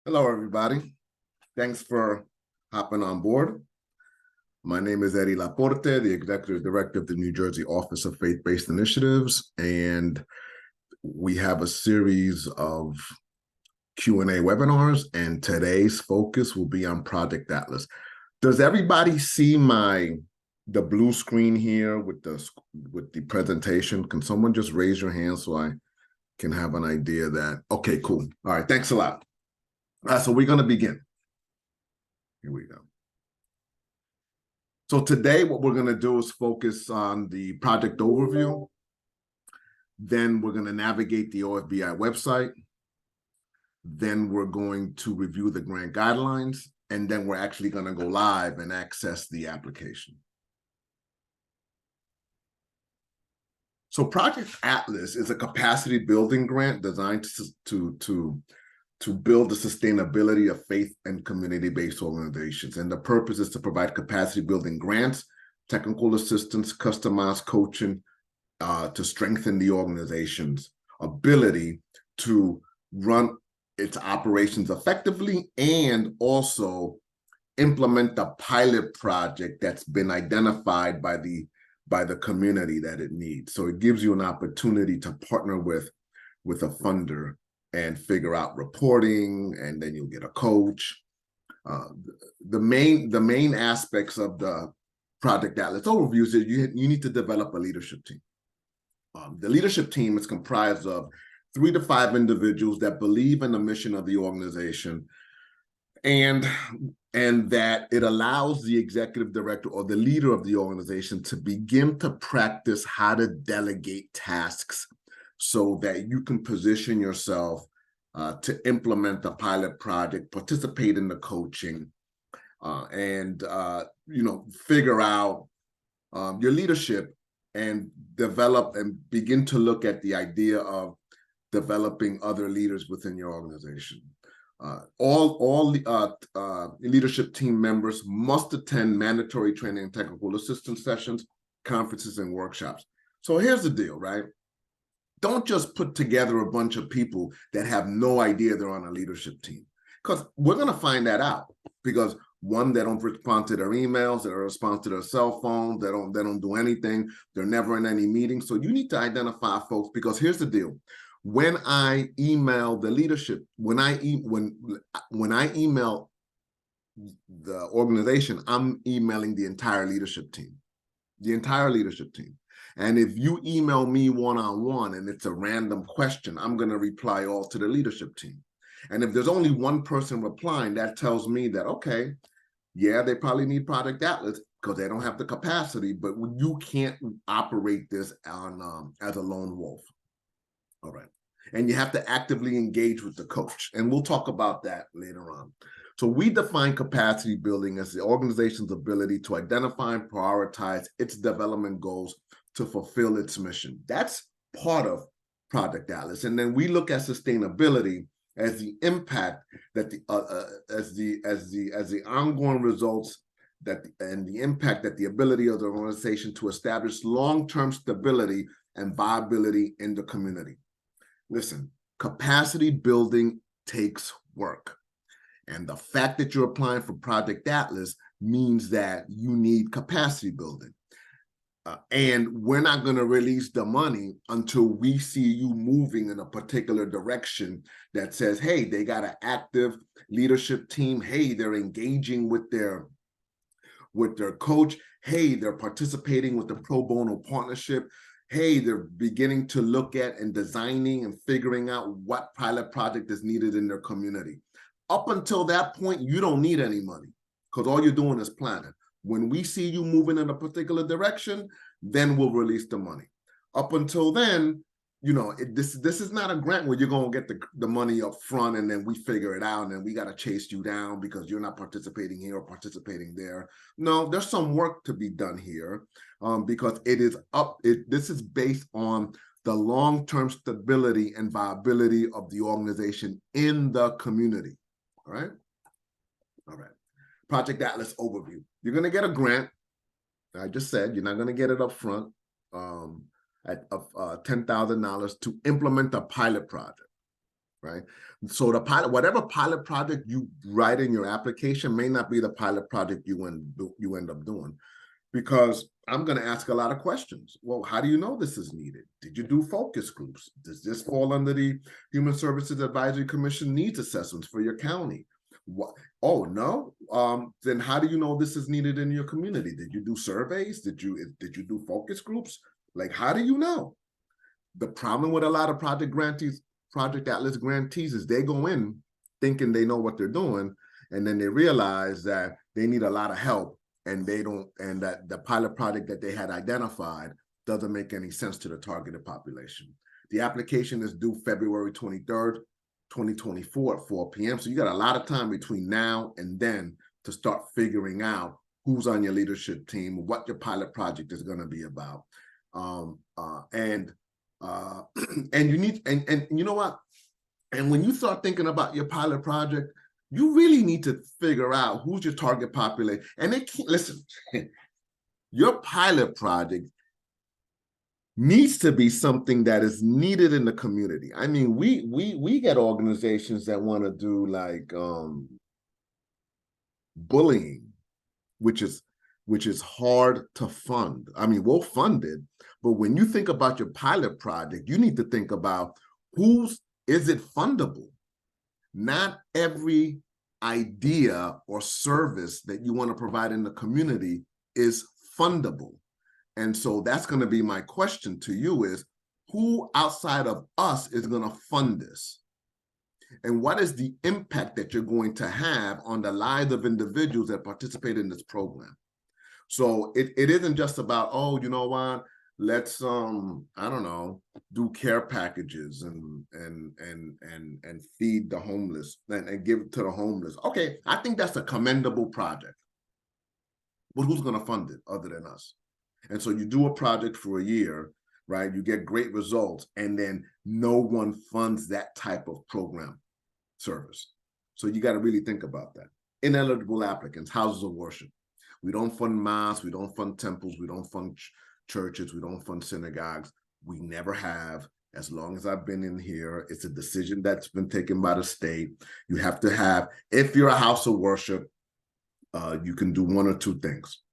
Hello, everybody. Thanks for hopping on board. My name is Eddie Laporte, the Executive Director of the New Jersey Office of Faith-Based Initiatives, and we have a series of Q&A webinars, and today's focus will be on Project Atlas. Does everybody see the blue screen here with the presentation? Can someone just raise your hand so I can have an idea that, okay, cool. All right, thanks a lot. So we're going to begin. Here we go. So today what we're going to do is focus on the project overview. Then we're going to navigate the OFBI website. Then we're going to review the grant guidelines. And then we're actually going to go live and access the application. So Project Atlas is a capacity building grant designed to build the sustainability of faith and community-based organizations. And the purpose is to provide capacity building grants, technical assistance, customized coaching to strengthen the organization's ability to run its operations effectively and also implement the pilot project that's been identified by the community that it needs. So it gives you an opportunity to partner with a funder and figure out reporting, and then you'll get a coach. The main aspects of the Project Atlas overview is that you need to develop a leadership team. The leadership team is comprised of 3 to 5 individuals that believe in the mission of the organization, and that it allows the executive director or the leader of the organization to begin to practice how to delegate tasks so that you can position yourself to implement the pilot project, participate in the coaching, and figure out your leadership and develop and begin to look at the idea of developing other leaders within your organization. All leadership team members must attend mandatory training and technical assistance sessions, conferences, and workshops. So here's the deal, right? Don't just put together a bunch of people that have no idea they're on a leadership team, because we're going to find that out. Because one, they don't respond to their emails, they don't respond to their cell phones, they don't do anything, they're never in any meetings. So you need to identify folks, because here's the deal. When I email the leadership, when I email the organization, I'm emailing the entire leadership team, And if you email me one-on-one and it's a random question, I'm going to reply all to the leadership team. And if there's only one person replying, that tells me that, okay, yeah, they probably need Project Atlas because they don't have the capacity, but you can't operate this on as a lone wolf. All right. And you have to actively engage with the coach. And we'll talk about that later on. So we define capacity building as the organization's ability to identify and prioritize its development goals to fulfill its mission. That's part of Project Atlas. And then we look at sustainability as the impact that as the ongoing results and the impact that the ability of the organization to establish long-term stability and viability in the community. Listen, capacity building takes work. And the fact that you're applying for Project Atlas means that you need capacity building. And we're not going to release the money until we see you moving in a particular direction that says, hey, they got an active leadership team. Hey, they're engaging with their coach. Hey, they're participating with the pro bono partnership. Hey, they're beginning to look at and designing and figuring out what pilot project is needed in their community. Up until that point, you don't need any money because all you're doing is planning. When we see you moving in a particular direction, then we'll release the money. Up until then, this is not a grant where you're going to get the money up front and then we figure it out and then we got to chase you down because you're not participating here or participating there. No, there's some work to be done here because this is based on the long-term stability and viability of the organization in the community. All right. Project Atlas overview. You're going to get a grant. I just said you're not going to get it up front at $10,000 to implement a pilot project. right? So the pilot, whatever pilot project you write in your application may not be the pilot project you end up doing, because I'm going to ask a lot of questions. Well, how do you know this is needed? Did you do focus groups? Does this fall under the Human Services Advisory Commission needs assessments for your county? What? Oh, no. Then how do you know this is needed in your community? Did you do surveys? Did you do focus groups? Like, how do you know? The problem with a lot of Project Atlas grantees is they go in thinking they know what they're doing, and then they realize that they need a lot of help, and they don't, and that the pilot project that they had identified doesn't make any sense to the targeted population. The application is due February 23rd, 2024 at 4 p.m. So you got a lot of time between now and then to start figuring out who's on your leadership team, what your pilot project is going to be about. And you need, and you know what? And when you start thinking about your pilot project, you really need to figure out who's your target population. And they can't, listen, your pilot project needs to be something that is needed in the community. I mean, we get organizations that want to do like bullying, which is hard to fund. I mean, we'll fund it, but when you think about your pilot project, you need to think about is it fundable? Not every idea or service that you want to provide in the community is fundable. And so that's going to be my question to you is, who outside of us is going to fund this? And what is the impact that you're going to have on the lives of individuals that participate in this program? So it isn't just about, oh, you know what, let's I don't know, do care packages and feed the homeless and give to the homeless. Okay, I think that's a commendable project. But who's going to fund it other than us? And so you do a project for a year, right? You get great results, and then no one funds that type of program service. So you got to really think about that. Ineligible applicants, houses of worship. We don't fund mosques, we don't fund temples, we don't fund churches, we don't fund synagogues. We never have. As long as I've been in here, it's a decision that's been taken by the state. You have to have, if you're a house of worship, you can do one or two things.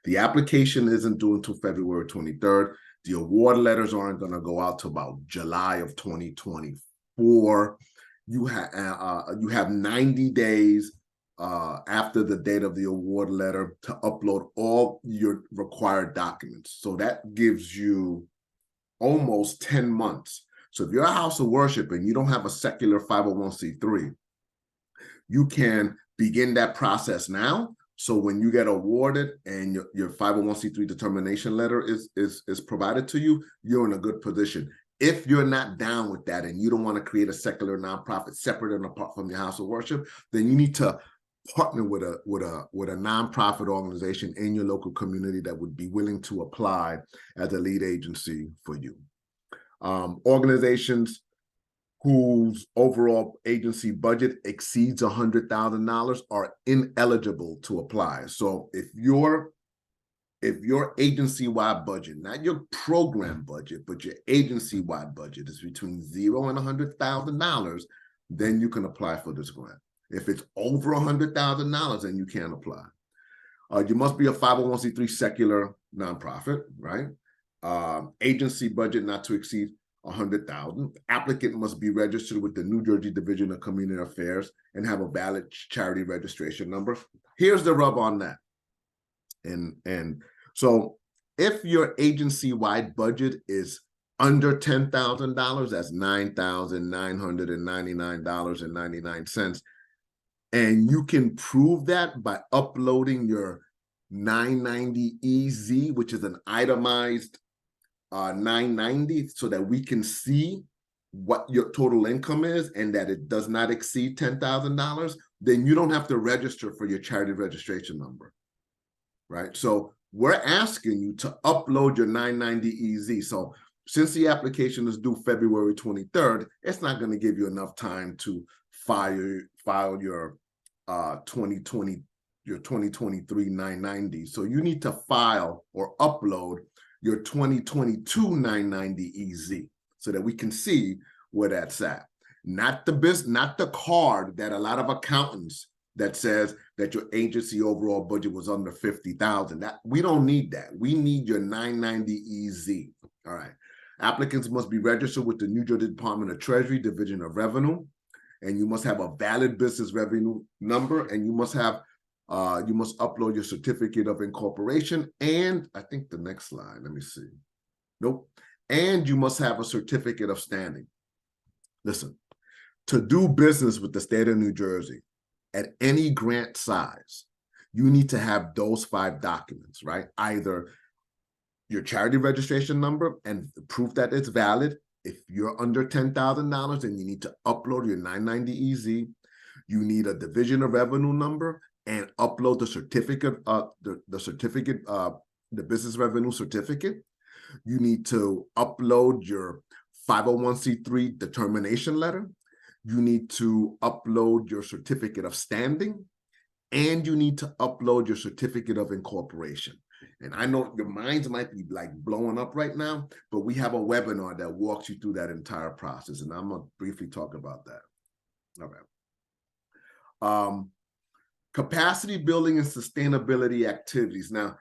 The application isn't due until February 23rd. The award letters aren't going to go out to about July of 2024. You have 90 days after the date of the award letter to upload all your required documents. So that gives you almost 10 months. So if you're a house of worship and you don't have a secular 501c3, you can begin that process now. So when you get awarded and your 501c3 determination letter is provided to you, you're in a good position. If you're not down with that and you don't want to create a secular nonprofit separate and apart from your house of worship, then you need to partner with a nonprofit organization in your local community that would be willing to apply as a lead agency for you. Organizations whose overall agency budget exceeds $100,000 are ineligible to apply. So if your agency-wide budget, not your program budget, but your agency-wide budget is between $0 and $100,000, then you can apply for this grant. If it's over $100,000, then you can't apply. You must be a 501c3 secular nonprofit, right? Agency budget not to exceed $100,000. Applicant must be registered with the New Jersey Division of Community Affairs and have a valid charity registration number. Here's the rub on that. And so if your agency-wide budget is under $10,000, that's $9,999.99, and you can prove that by uploading your 990 EZ, which is an itemized 990, so that we can see what your total income is and that it does not exceed $10,000, then you don't have to register for your charity registration number, right? So we're asking you to upload your 990 EZ. So since the application is due February 23rd, it's not going to give you enough time to file your 2023 990. So you need to file or upload your 2022 990 EZ so that we can see where that's at. not the card that a lot of accountants that says that your agency overall budget was under 50,000. That we don't need that. We need your 990 EZ. All right. Applicants must be registered with the New Jersey Department of Treasury, Division of Revenue, and you must have a valid business revenue number, and you must have you must upload your certificate of incorporation. And I think the next slide, let me see. Nope. And you must have a certificate of standing. Listen, to do business with the state of New Jersey at any grant size, you need to have those 5 documents, right? Either your charity registration number and proof that it's valid. If you're under $10,000, then you need to upload your 990 EZ. You need a Division of Revenue number and upload the certificate, the business revenue certificate. You need to upload your 501c3 determination letter. You need to upload your certificate of standing, and you need to upload your certificate of incorporation. And I know your minds might be like blowing up right now, but we have a webinar that walks you through that entire process, and I'm gonna briefly talk about that. All right. Capacity building and sustainability activities. Now,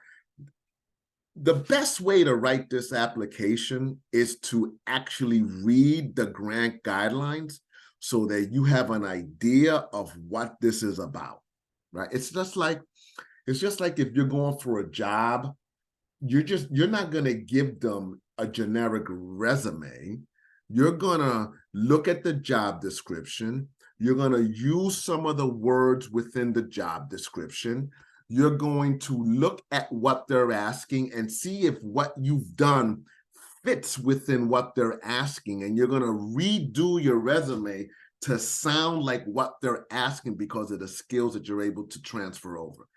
the best way to write this application is to actually read the grant guidelines so that you have an idea of what this is about, right? It's just like if you're going for a job, you're not going to give them a generic resume. You're going to look at the job description. You're going to use some of the words within the job description. You're going to look at what they're asking and see if what you've done fits within what they're asking. And you're going to redo your resume to sound like what they're asking because of the skills that you're able to transfer over.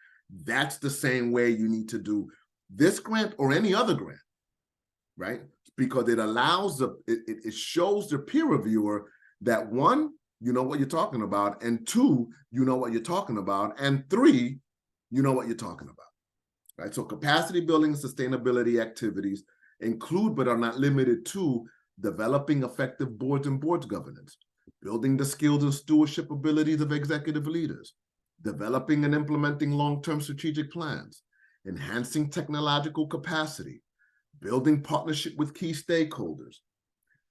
That's the same way you need to do this grant or any other grant, right? Because it allows it shows the peer reviewer that 1, you know what you're talking about, and 2, you know what you're talking about, and 3, you know what you're talking about, right? So capacity building and sustainability activities include, but are not limited to, developing effective boards and boards governance, building the skills and stewardship abilities of executive leaders, developing and implementing long-term strategic plans, enhancing technological capacity, building partnership with key stakeholders,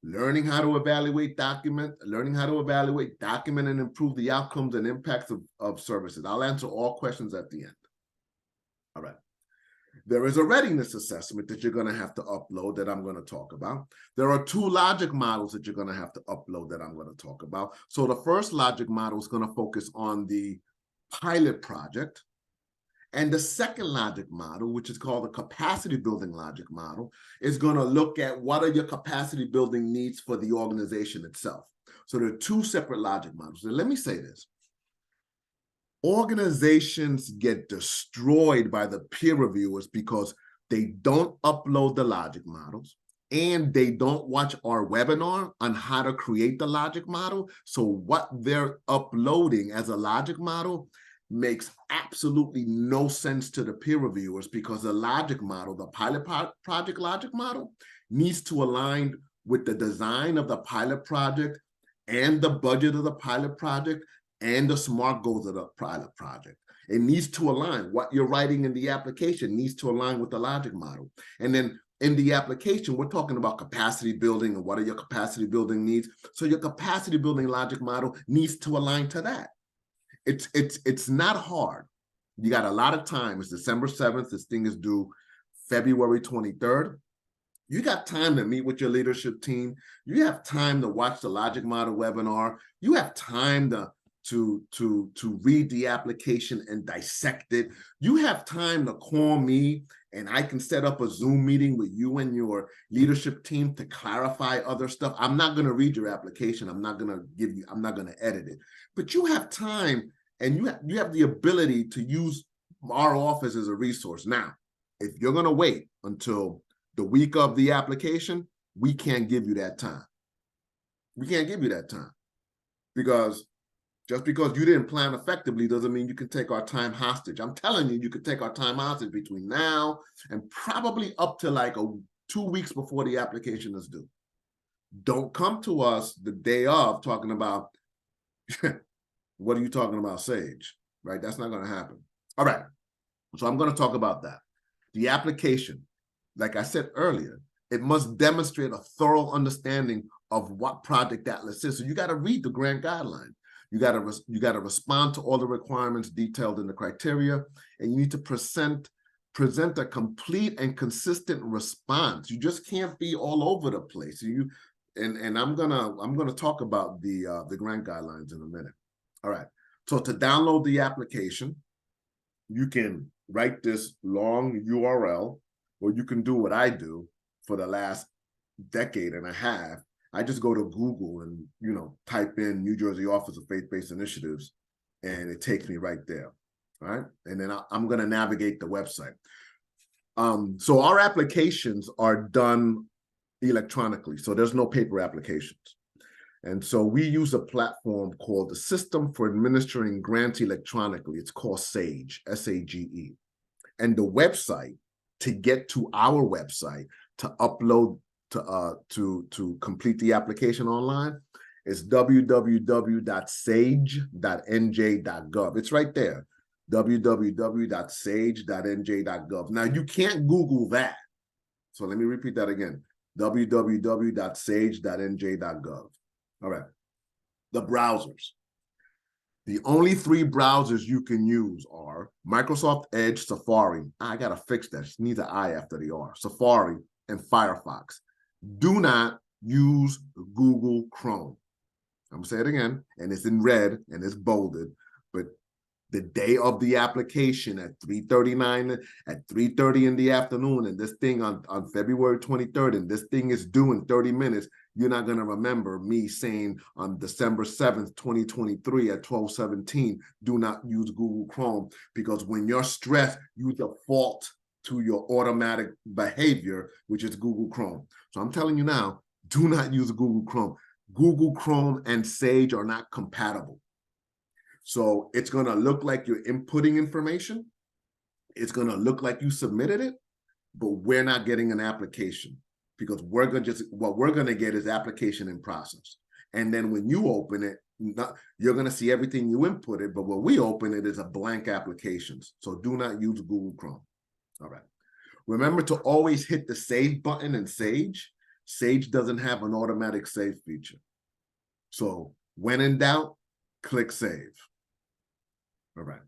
learning how to evaluate, document, and improve the outcomes and impacts of services. I'll answer all questions at the end. All right. There is a readiness assessment that you're going to have to upload that I'm going to talk about. There are 2 logic models that you're going to have to upload that I'm going to talk about. So the first logic model is going to focus on the pilot project. And the second logic model, which is called the capacity building logic model, is going to look at what are your capacity building needs for the organization itself. So there are 2 separate logic models. And let me say this. Organizations get destroyed by the peer reviewers because they don't upload the logic models and they don't watch our webinar on how to create the logic model. So what they're uploading as a logic model makes absolutely no sense to the peer reviewers because the logic model, the pilot project logic model, needs to align with the design of the pilot project and the budget of the pilot project and the SMART goals of the pilot project. It needs to align. What you're writing in the application needs to align with the logic model. And then in the application, we're talking about capacity building and what are your capacity building needs. So your capacity building logic model needs to align to that. It's not hard. You got a lot of time. It's December 7th. This thing is due February 23rd. You got time to meet with your leadership team. You have time to watch the logic model webinar. You have time to read the application and dissect it. You have time to call me and I can set up a Zoom meeting with you and your leadership team to clarify other stuff. I'm not going to read your application. I'm not going to edit it. But you have time and you have the ability to use our office as a resource. Now, if you're going to wait until the week of the application, we can't give you that time. We can't give you that time because just because you didn't plan effectively doesn't mean you can take our time hostage. I'm telling you, you could take our time hostage between now and probably up to like 2 weeks before the application is due. Don't come to us the day of talking about, what are you talking about, Sage, right? That's not going to happen. All right. So I'm going to talk about that. The application, like I said earlier, it must demonstrate a thorough understanding of what Project Atlas is. So you got to read the grant guideline. You got to respond to all the requirements detailed in the criteria, and you need to present a complete and consistent response. You just can't be all over the place. And I'm gonna talk about the grant guidelines in a minute. All right. So to download the application, you can write this long URL, or you can do what I do for the last decade and a half. I just go to Google and, type in New Jersey Office of Faith-Based Initiatives, and it takes me right there. All right. And then I'm going to navigate the website. So our applications are done electronically. So there's no paper applications. And so we use a platform called the System for Administering Grants Electronically. It's called SAGE, S-A-G-E. And the website, to get to our website, to upload, to complete the application online, is www.sage.nj.gov. It's right there, www.sage.nj.gov. Now, you can't Google that. So let me repeat that again, www.sage.nj.gov. All right, the browsers. The only 3 browsers you can use are Microsoft Edge, Safari. I got to fix that. It needs an I after the R. Safari and Firefox. Do not use Google Chrome. I'm going to say it again, and it's in red and it's bolded, but the day of the application at 3:30 in the afternoon, and this thing on February 23rd, and this thing is due in 30 minutes, you're not going to remember me saying on December 7th, 2023 at 12:17, do not use Google Chrome, because when you're stressed, you default to your automatic behavior, which is Google Chrome. So I'm telling you now, do not use Google Chrome. Google Chrome and Sage are not compatible. So it's going to look like you're inputting information. It's going to look like you submitted it, but we're not getting an application, because what we're going to get is application in process. And then when you open it, you're going to see everything you inputted, but when we open it is a blank applications. So do not use Google Chrome. All right. Remember to always hit the save button in Sage. Sage doesn't have an automatic save feature. So when in doubt, click save. All right.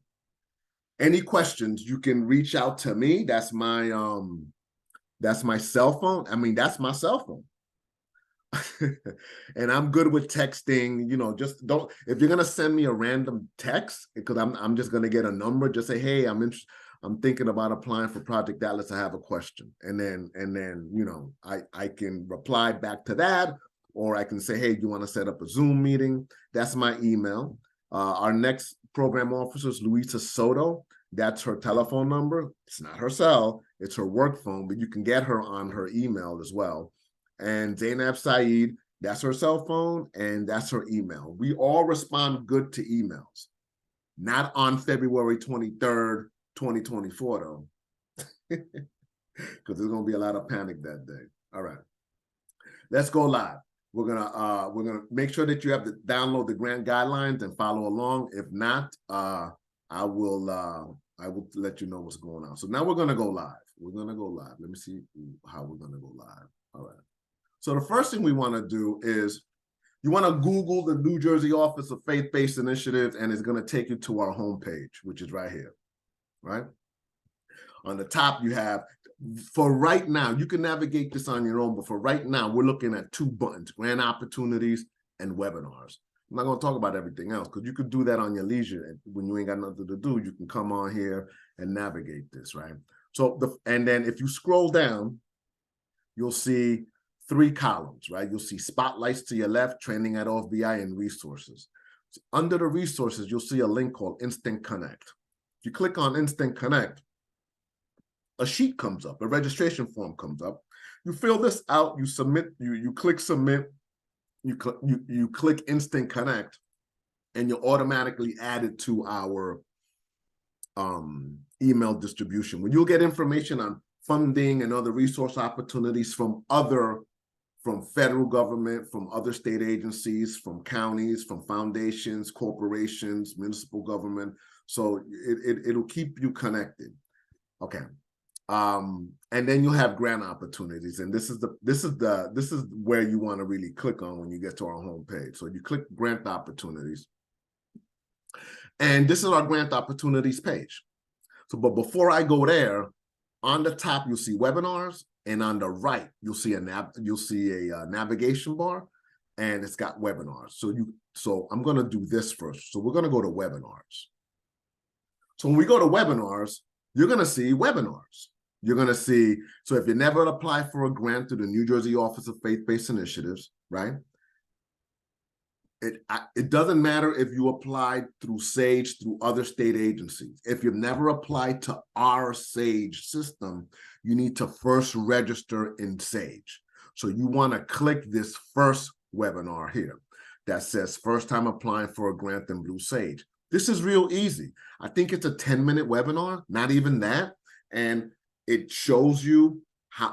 Any questions, you can reach out to me. That's my cell phone. I mean, that's my cell phone. And I'm good with texting, just don't, if you're gonna send me a random text, because I'm just gonna get a number, just say, hey, I'm thinking about applying for Project Atlas. I have a question. And then, I can reply back to that, or I can say, hey, do you want to set up a Zoom meeting? That's my email. Our next program officer is Luisa Soto. That's her telephone number. It's not her cell, it's her work phone, but you can get her on her email as well. And Zainab Saeed, that's her cell phone, and that's her email. We all respond good to emails. Not on February 23rd, 2024, though, because there's going to be a lot of panic that day. All right, let's go live. We're gonna make sure that you have to download the grant guidelines and follow along. If not, I will let you know what's going on. So now we're gonna go live. We're gonna go live. Let me see how we're gonna go live. All right. So the first thing we want to do is you want to Google the New Jersey Office of Faith-Based Initiatives, and it's going to take you to our homepage, which is right here, right? On the top, you have, for right now, you can navigate this on your own, but for right now, we're looking at 2 buttons, grant opportunities and webinars. I'm not going to talk about everything else, because you could do that on your leisure. And when you ain't got nothing to do, you can come on here and navigate this, right? So, and then if you scroll down, you'll see 3 columns, right? You'll see spotlights to your left, training at OFBI, and resources. So under the resources, you'll see a link called Instant Connect. If you click on Instant Connect, a sheet comes up, a registration form comes up. You fill this out, you submit, you click submit, you click Instant Connect, and you're automatically added to our email distribution, where you'll get information on funding and other resource opportunities from other from federal government, from other state agencies, from counties, from foundations, corporations, municipal government. So it'll keep you connected. Okay. And then you'll have grant opportunities, and this is where you want to really click on when you get to our homepage. So you click grant opportunities, and this is our grant opportunities page. So, but before I go there, on the top you'll see webinars, and on the right you'll see a navigation bar, and it's got webinars. So I'm going to do this first. So we're going to go to webinars. So when we go to webinars, you're going to see webinars. You're going to see, so if you never apply for a grant through the New Jersey Office of Faith-Based Initiatives, right? It doesn't matter if you applied through SAGE, through other state agencies. If you've never applied to our SAGE system, you need to first register in SAGE. So you want to click this first webinar here that says first time applying for a grant in Blue Sage. This is real easy. I think it's a 10-minute webinar, not even that. And it shows you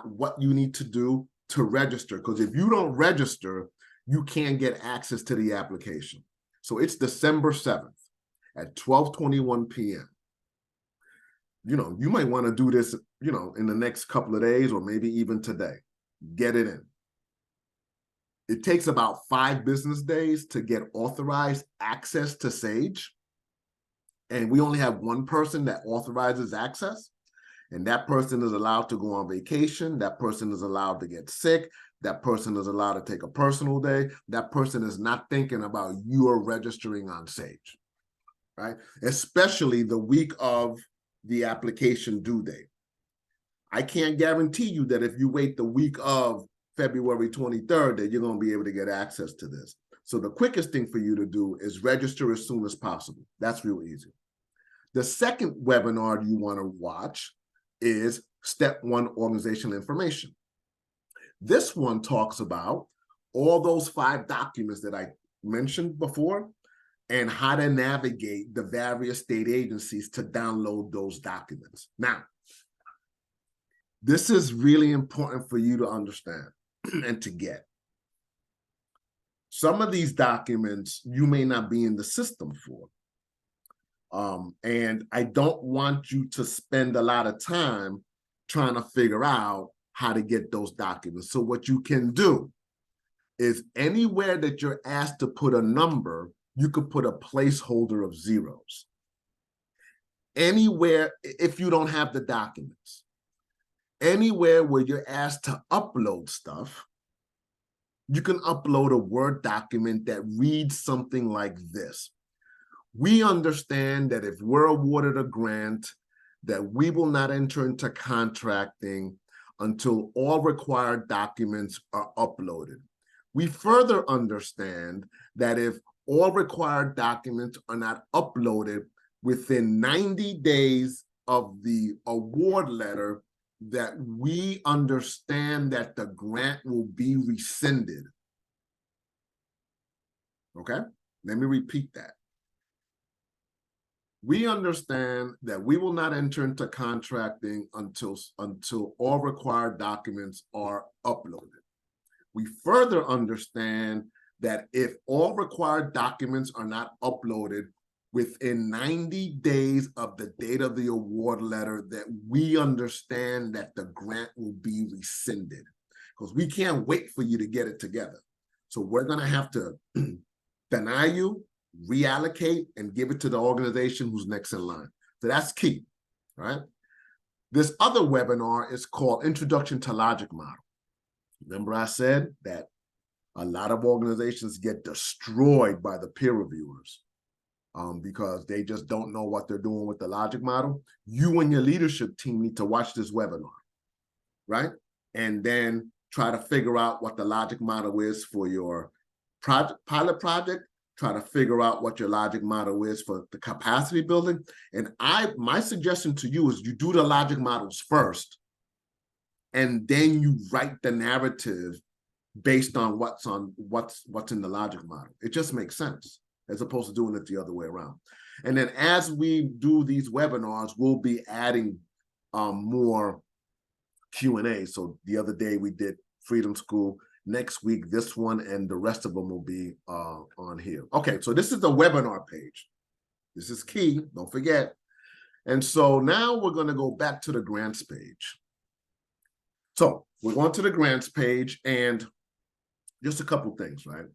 what you need to do to register. Because if you don't register, you can't get access to the application. So it's December 7th at 12:21 p.m. You might want to do this, in the next couple of days or maybe even today. Get it in. It takes about 5 business days to get authorized access to SAGE. And we only have one person that authorizes access. And that person is allowed to go on vacation. That person is allowed to get sick. That person is allowed to take a personal day. That person is not thinking about you are registering on SAGE, right? Especially the week of the application due date. I can't guarantee you that if you wait the week of February 23rd, that you're going to be able to get access to this. So the quickest thing for you to do is register as soon as possible. That's real easy. The second webinar you want to watch is Step 1 Organizational Information. This one talks about all those 5 documents that I mentioned before and how to navigate the various state agencies to download those documents. Now, this is really important for you to understand and to get. Some of these documents you may not be in the system for. And I don't want you to spend a lot of time trying to figure out how to get those documents. So what you can do is anywhere that you're asked to put a number, you could put a placeholder of zeros. Anywhere, if you don't have the documents, anywhere where you're asked to upload stuff, you can upload a Word document that reads something like this. We understand that if we're awarded a grant, that we will not enter into contracting until all required documents are uploaded. We further understand that if all required documents are not uploaded within 90 days of the award letter, that we understand that the grant will be rescinded. Okay, let me repeat that. We understand that we will not enter into contracting until all required documents are uploaded. We further understand that if all required documents are not uploaded within 90 days of the date of the award letter, that we understand that the grant will be rescinded, because we can't wait for you to get it together. So we're going to have to deny you, reallocate, and give it to the organization who's next in line. So that's key, right? This other webinar is called Introduction to Logic Model. Remember I said that a lot of organizations get destroyed by the peer reviewers because they just don't know what they're doing with the logic model. You and your leadership team need to watch this webinar, right? And then try to figure out what the logic model is for your pilot project. Try to figure out what your logic model is for the capacity building. And my suggestion to you is you do the logic models first, and then you write the narrative based on what's in the logic model. It just makes sense, as opposed to doing it the other way around. And then as we do these webinars, we'll be adding more Q&A. So the other day we did Freedom School. next week, this one and the rest of them will be on here. Okay, so this is the webinar page. This is key, don't forget. And so now we're going to go back to the grants page. So we're going to the grants page, and just a couple things, right?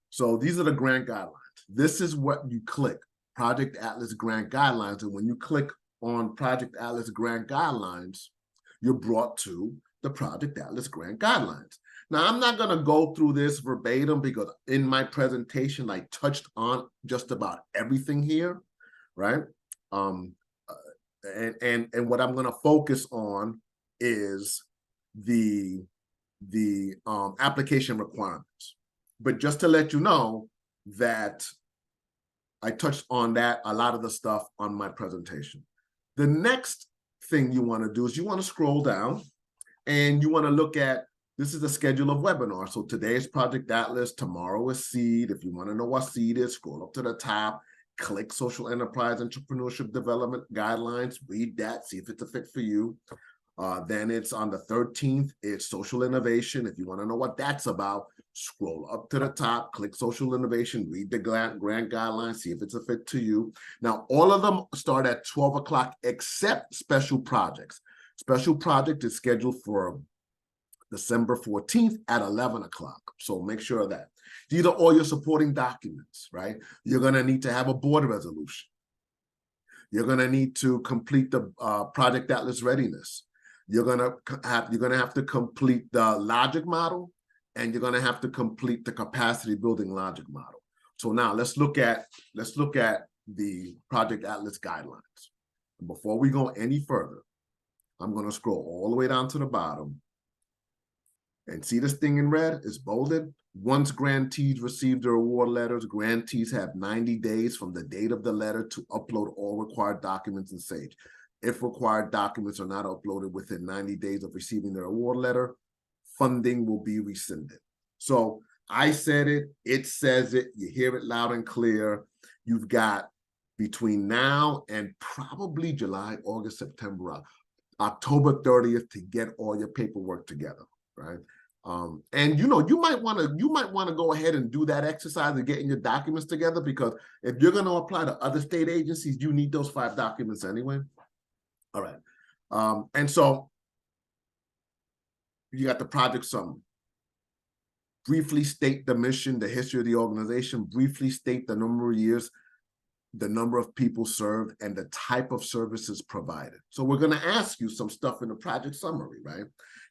So these are the grant guidelines. This is what you click, Project Atlas Grant Guidelines. And when you click on Project Atlas Grant Guidelines, you're brought to the Project Atlas Grant Guidelines. Now, I'm not going to go through this verbatim because in my presentation, I touched on just about everything here, right? And what I'm going to focus on is the application requirements. But just to let you know that I touched on that, a lot of the stuff on my presentation. The next thing you want to do is you want to scroll down and you want to look at, this is the schedule of webinars. So today is Project Atlas, tomorrow is SEED. If you want to know what SEED is, scroll up to the top, click Social Enterprise Entrepreneurship Development Guidelines, read that, see if it's a fit for you. Then it's on the 13th, it's social innovation. If you want to know what that's about, scroll up to the top, click social innovation, read the grant guidelines, see if it's a fit to you. Now, all of them start at 12 o'clock except special projects. Special project is scheduled for December 14th at 11 o'clock. So make sure of that. These are all your supporting documents, right? You're going to need to have a board resolution. You're going to need to complete the Project Atlas readiness. You're gonna have to complete the logic model, and you're gonna have to complete the capacity building logic model. So now let's look at the Project Atlas guidelines. And before we go any further, I'm gonna scroll all the way down to the bottom and see this thing in red is bolded. Once grantees receive their award letters, grantees have 90 days from the date of the letter to upload all required documents in Sage. If required documents are not uploaded within 90 days of receiving their award letter, funding will be rescinded. So I said it, it says it, you hear it loud and clear. You've got between now and probably July, August, September, October 30th to get all your paperwork together, right? And you might want to go ahead and do that exercise of getting your documents together, because if you're going to apply to other state agencies, you need those 5 documents anyway. All right. And so you got the project summary. Briefly state the mission, the history of the organization, briefly state the number of years, the number of people served, and the type of services provided. So we're going to ask you some stuff in the project summary, right?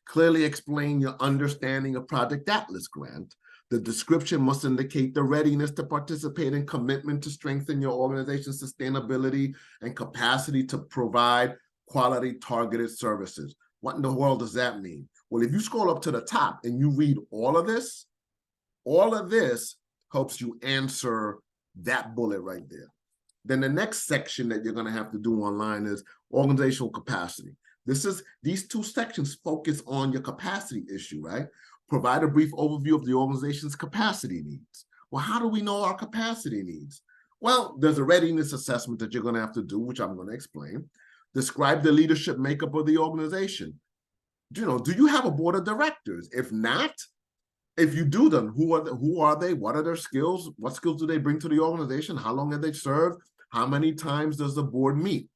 Clearly explain your understanding of Project Atlas grant. The description must indicate the readiness to participate and commitment to strengthen your organization's sustainability and capacity to provide quality targeted services. What in the world does that mean? Well, if you scroll up to the top and you read all of this helps you answer that bullet right there. Then the next section that you're going to have to do online is organizational capacity. These 2 sections focus on your capacity issue, right? Provide a brief overview of the organization's capacity needs. Well, how do we know our capacity needs? Well, there's a readiness assessment that you're going to have to do, which I'm going to explain. Describe the leadership makeup of the organization. Do you have a board of directors? If not, if you do them, who are they? What are their skills? What skills do they bring to the organization? How long have they served? How many times does the board meet?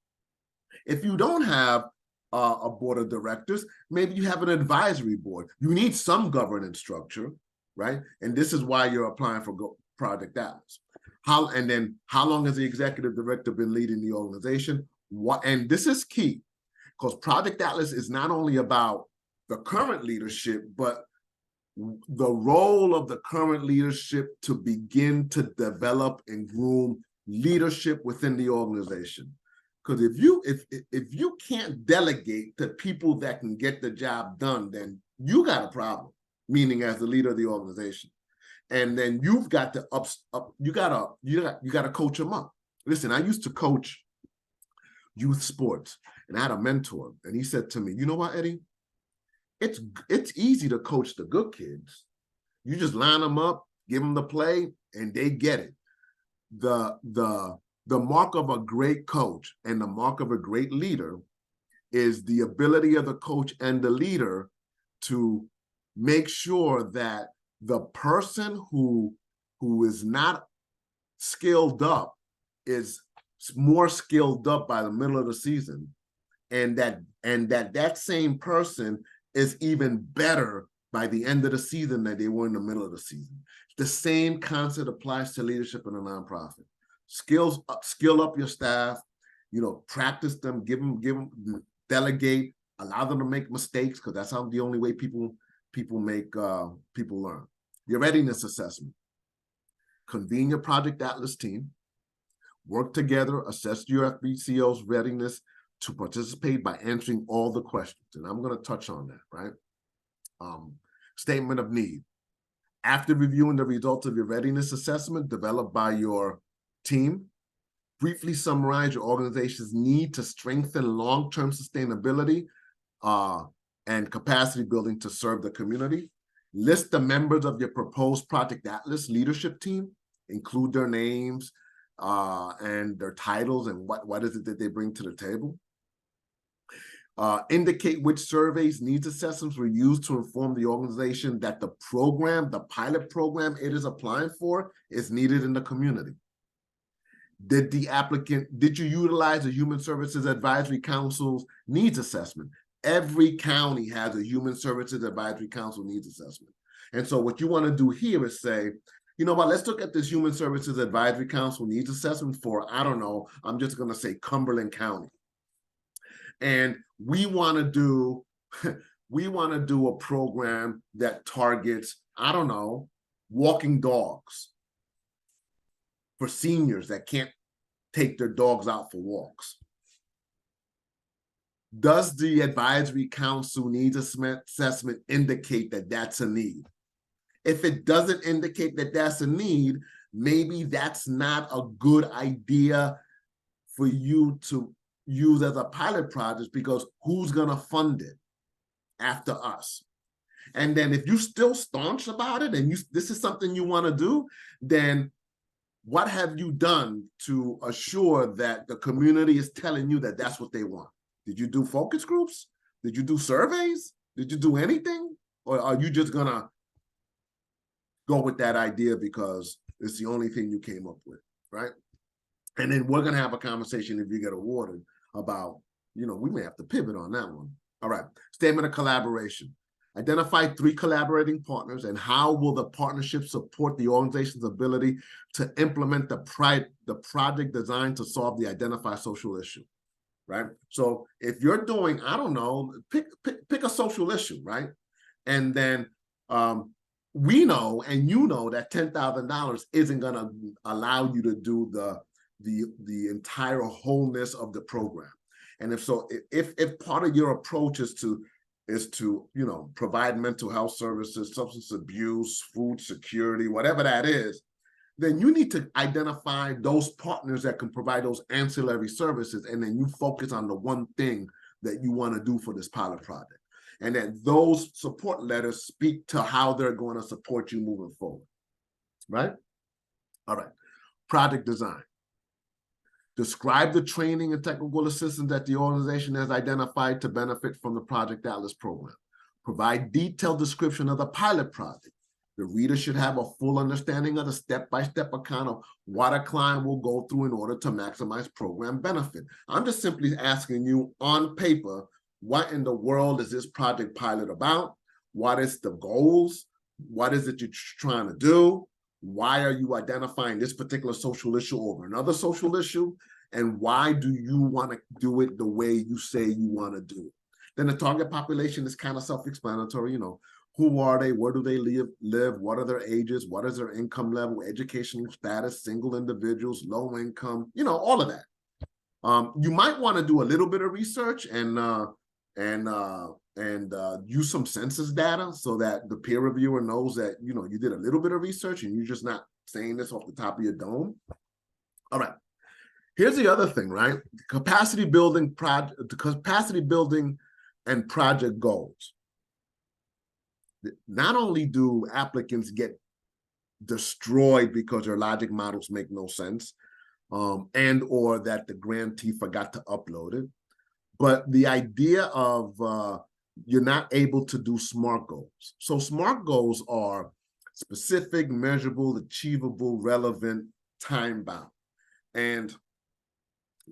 If you don't have a board of directors, maybe you have an advisory board. You need some governance structure, right? And this is why you're applying for Project Atlas. How long has the executive director been leading the organization? And this is key, because Project Atlas is not only about the current leadership, but the role of the current leadership to begin to develop and groom leadership within the organization. Because if you can't delegate to people that can get the job done, then you got a problem, meaning as the leader of the organization. And then you've got to you gotta coach them up. Listen, I used to coach youth sports, and I had a mentor, and he said to me, you know what, Eddie? It's easy to coach the good kids. You just line them up, give them the play, and they get it. The mark of a great coach and the mark of a great leader is the ability of the coach and the leader to make sure that the person who is not skilled up is more skilled up by the middle of the season, and that same person is even better by the end of the season than they were in the middle of the season. The same concept applies to leadership in a nonprofit. Skill up your staff, practice them, give them, delegate, allow them to make mistakes, because that's how the only way people learn. Your readiness assessment. Convene your Project Atlas team, work together, assess your FBCO's readiness to participate by answering all the questions. And I'm going to touch on that, right? Statement of need. After reviewing the results of your readiness assessment developed by your team, briefly summarize your organization's need to strengthen long-term sustainability and capacity building to serve the community. List the members of your proposed Project Atlas leadership team, include their names and their titles and what is it that they bring to the table. Indicate which surveys, needs assessments were used to inform the organization that the program, the pilot program it is applying for, is needed in the community. Did you utilize the Human Services Advisory Council's needs assessment? Every county has a Human Services Advisory Council needs assessment. And so what you want to do here is say, you know what, let's look at this Human Services Advisory Council needs assessment for, I don't know, I'm just going to say Cumberland County. And we want to do a program that targets, I don't know, walking dogs for seniors that can't take their dogs out for walks. Does the Advisory Council needs assessment indicate that that's a need? If it doesn't indicate that that's a need, maybe that's not a good idea for you to use as a pilot project, because who's going to fund it after us? And then if you're still staunch about it and this is something you want to do, then what have you done to assure that the community is telling you that that's what they want? Did you do focus groups? Did you do surveys? Did you do anything? Or are you just going to go with that idea because it's the only thing you came up with, right? And then we're going to have a conversation if you get awarded about, we may have to pivot on that one. All right, statement of collaboration. Identify 3 collaborating partners, and how will the partnership support the organization's ability to implement the project designed to solve the identified social issue, right? So if you're doing, I don't know, pick a social issue, right? And then we know, and that $10,000 isn't going to allow you to do the entire wholeness of the program. And if part of your approach is to provide mental health services, substance abuse, food security, whatever that is, then you need to identify those partners that can provide those ancillary services, and then you focus on the one thing that you want to do for this pilot project. And then those support letters speak to how they're going to support you moving forward, right? All right, project design. Describe the training and technical assistance that the organization has identified to benefit from the Project Atlas program. Provide detailed description of the pilot project. The reader should have a full understanding of the step-by-step account of what a client will go through in order to maximize program benefit. I'm just simply asking you on paper, what in the world is this project pilot about? What is the goals? What is it you're trying to do? Why are you identifying this particular social issue over another social issue? And why do you want to do it the way you say you want to do it? Then the target population is kind of self-explanatory. Who are they? Where do they live? What are their ages? What is their income level, educational status, single individuals, low income, all of that. You might want to do a little bit of research and use some census data so that the peer reviewer knows that, you did a little bit of research and you're just not saying this off the top of your dome. All right. Here's the other thing, right? Capacity building and project goals. Not only do applicants get destroyed because their logic models make no sense, and or that the grantee forgot to upload it, but the idea of you're not able to do SMART goals. So SMART goals are specific, measurable, achievable, relevant, time-bound. And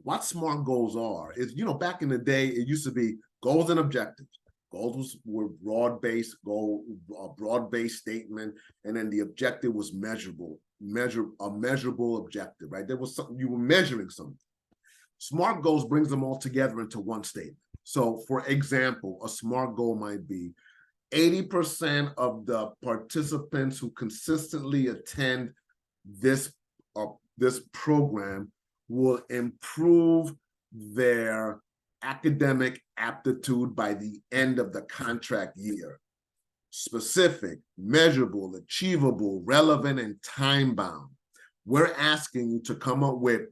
what SMART goals are is, back in the day, it used to be goals and objectives. Goals were broad-based goal, a broad-based statement, and then the objective was measurable, a measurable objective, right? There was something, you were measuring something. SMART goals brings them all together into one statement. So, for example, a SMART goal might be 80% of the participants who consistently attend this program will improve their academic aptitude by the end of the contract year. Specific, measurable, achievable, relevant, and time-bound. We're asking you to come up with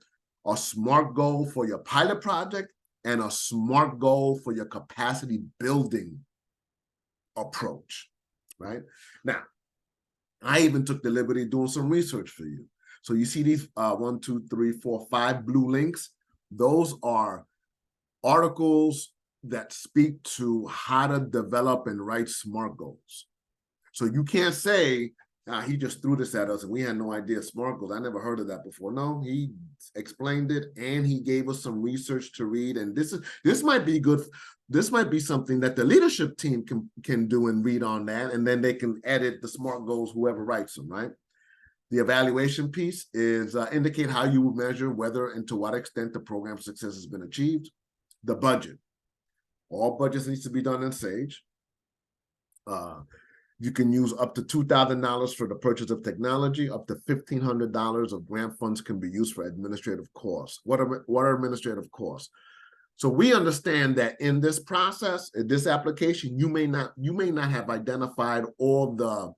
a SMART goal for your pilot project and a SMART goal for your capacity building approach, right? Now, I even took the liberty doing some research for you. So you see these 1, 2, 3, 4, 5 blue links. Those are articles that speak to how to develop and write SMART goals. So you can't say, he just threw this at us and we had no idea SMART goals. I never heard of that before. No, he explained it and he gave us some research to read. And this might be good. This might be something that the leadership team can do and read on that, and then they can edit the SMART goals, whoever writes them, right? The evaluation piece is indicate how you will measure whether and to what extent the program's success has been achieved. The budget. All budgets needs to be done in Sage. You can use up to $2,000 for the purchase of technology. Up to $1,500 of grant funds can be used for administrative costs. What are administrative costs? So we understand that in this process, in this application, you may not have identified all the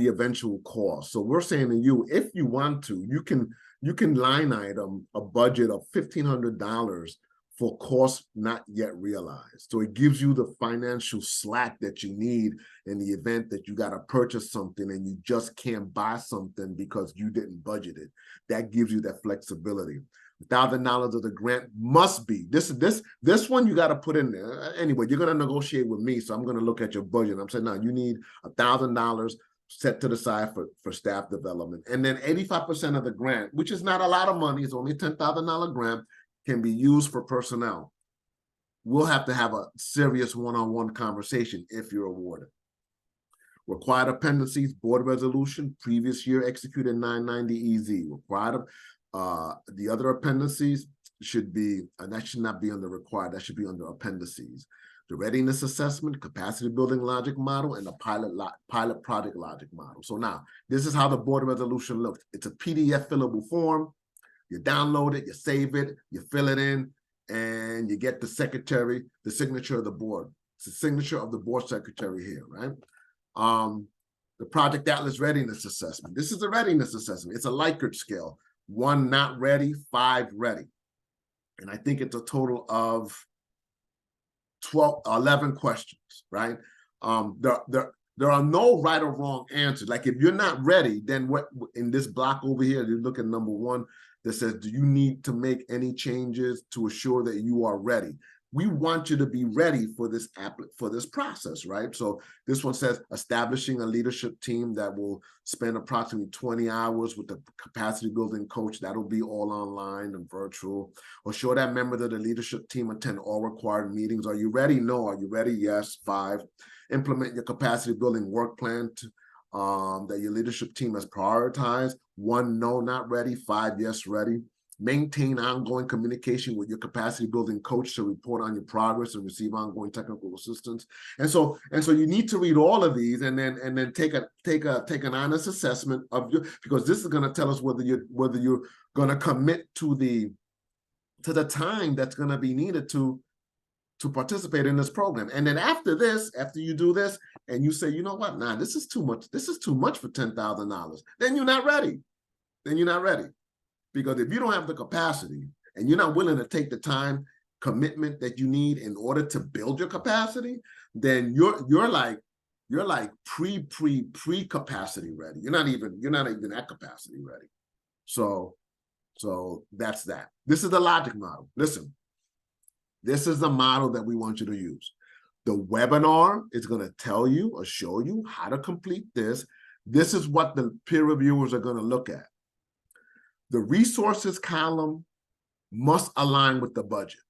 eventual costs. So we're saying to you, if you want to, you can line item a budget of $1,500 for costs not yet realized. So it gives you the financial slack that you need in the event that you got to purchase something and you just can't buy something because you didn't budget it. That gives you that flexibility. $1,000 of the grant must be this one you got to put in there. Anyway, you're going to negotiate with me, so I'm going to look at your budget. I'm saying, no, you need $1,000 set to the side for staff development. And then 85% of the grant, which is not a lot of money, it's only $10,000 grant, can be used for personnel. We'll have to have a serious one-on-one conversation if you're awarded. Required appendices, board resolution, previous year executed 990 EZ. Required, the other appendices should be, and that should not be under required, that should be under appendices. The readiness assessment, capacity building logic model, and the pilot project logic model. So now, this is how the board resolution looks. It's a PDF fillable form. You download it, you save it, you fill it in, and you get the signature of the board. It's the signature of the board secretary here, right? The Project Atlas readiness assessment. This is a readiness assessment. It's a Likert scale. 1 not ready, 5 ready. And I think it's a total of 11 questions, right? There are no right or wrong answers. Like if you're not ready, then what in this block over here, you look at number 1 that says, do you need to make any changes to assure that you are ready? We want you to be ready for this process, right? So this one says establishing a leadership team that will spend approximately 20 hours with the capacity building coach. That'll be all online and virtual. Or show that members of the leadership team attend all required meetings. Are you ready? No. Are you ready? Yes. 5. Implement your capacity building work plan that your leadership team has prioritized. 1, no, not ready. 5, yes, ready. Maintain ongoing communication with your capacity building coach to report on your progress and receive ongoing technical assistance. And so you need to read all of these and then take an honest assessment of because this is going to tell us whether you're going to commit to the time that's going to be needed to participate in this program. And then after you do this and you say, you know what, nah, this is too much. This is too much for $10,000. Then you're not ready. Because if you don't have the capacity and you're not willing to take the time commitment that you need in order to build your capacity, then you're like pre capacity ready. You're not even at capacity ready. So that's that. This is the logic model. Listen, this is the model that we want you to use. The webinar is going to tell you or show you how to complete this. This is what the peer reviewers are going to look at. The resources column must align with the budget.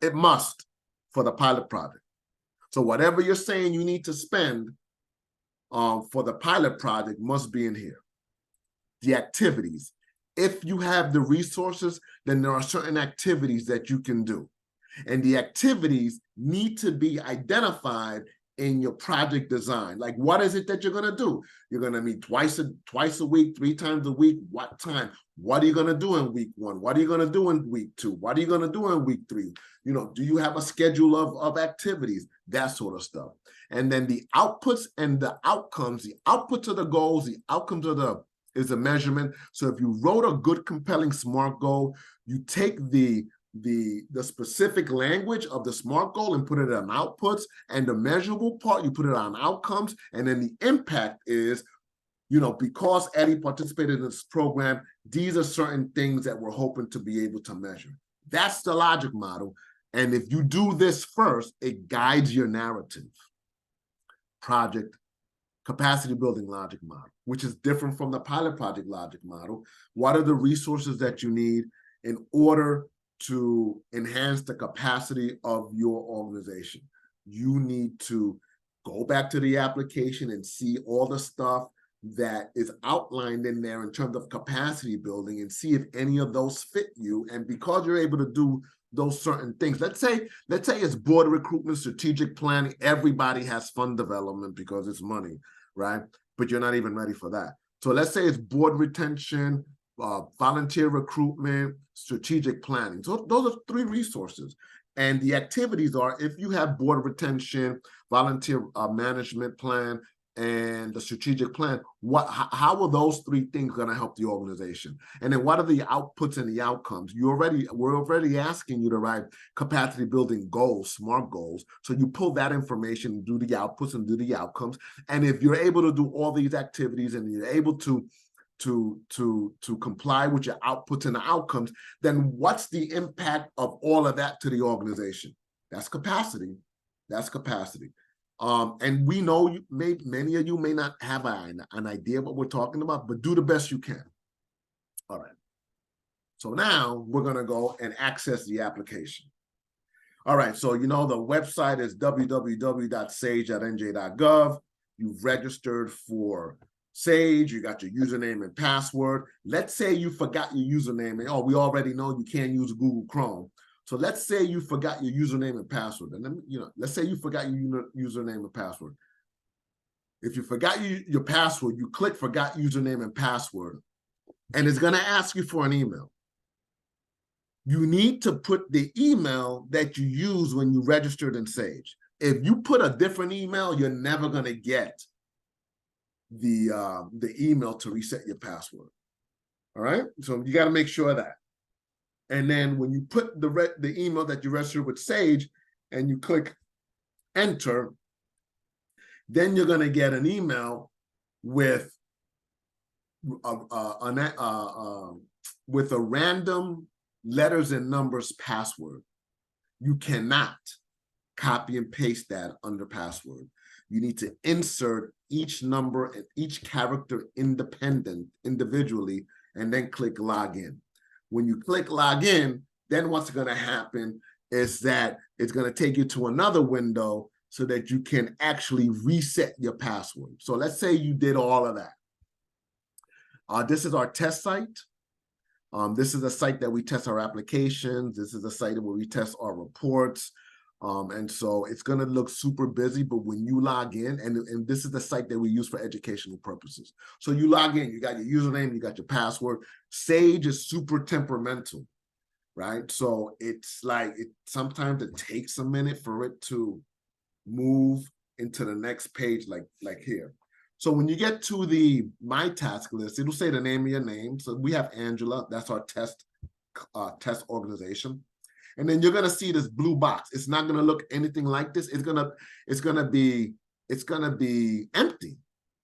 It must for the pilot project. So whatever you're saying you need to spend for the pilot project must be in here. The activities. If you have the resources, then there are certain activities that you can do. And the activities need to be identified in your project design. Like, what is it that you're going to do? You're going to meet twice a week, 3 times a week. What time? What are you going to do in week 1? What are you going to do in week 2? What are you going to do in week 3? You know, do you have a schedule of activities? That sort of stuff. And then the outputs and the outcomes, the outputs of the goals, the outcomes of the is a measurement. So if you wrote a good, compelling SMART goal, you take the specific language of the SMART goal and put it on outputs, and the measurable part, you put it on outcomes, and then the impact is, you know, because Eddie participated in this program, these are certain things that we're hoping to be able to measure. That's the logic model. And if you do this first, it guides your narrative. Project capacity building logic model, which is different from the pilot project logic model. What are the resources that you need in order to enhance the capacity of your organization? You need to go back to the application and see all the stuff that is outlined in there in terms of capacity building and see if any of those fit you. And because you're able to do those certain things, let's say it's board recruitment, strategic planning, everybody has fund development because it's money, right? But you're not even ready for that. So let's say it's board retention, volunteer recruitment, strategic planning. So those are 3 resources. And the activities are, if you have board retention, volunteer management plan, and the strategic plan, how are those 3 things going to help the organization? And then what are the outputs and the outcomes? We're already asking you to write capacity building goals, SMART goals. So you pull that information, do the outputs and do the outcomes. And if you're able to do all these activities and you're able to comply with your outputs and the outcomes, then what's the impact of all of that to the organization? That's capacity. That's capacity. And we know many of you may not have an idea what we're talking about, but do the best you can. All right. So now we're going to go and access the application. All right. So, you know, the website is www.sage.nj.gov. You've registered for Sage. You got your username and password. Let's say you forgot your username. And, we already know you can't use Google Chrome. So let's say you forgot your username and password. And then, let's say you forgot your username and password. If you forgot your password, you click forgot username and password, and it's going to ask you for an email. You need to put the email that you use when you registered in Sage. If you put a different email, you're never going to get the email to reset your password. All right? So you got to make sure of that. And then when you put the email that you registered with Sage and you click enter, then you're going to get an email with a random letters and numbers password. You cannot copy and paste that under password. You need to insert each number and each character individually, and then click login. When you click login, then what's going to happen is that it's going to take you to another window so that you can actually reset your password. So let's say you did all of that. This is our test site. This is a site that we test our applications. This is a site where we test our reports. And so it's going to look super busy, but when you log in, and this is the site that we use for educational purposes. So you log in, you got your username, you got your password. Sage is super temperamental, right? So it's like, sometimes it takes a minute for it to move into the next page, like here. So when you get to the My Task list, it'll say the name of your name. So we have Angela, that's our test organization. And then you're going to see this blue box. It's not going to look anything like this. It's going to be empty,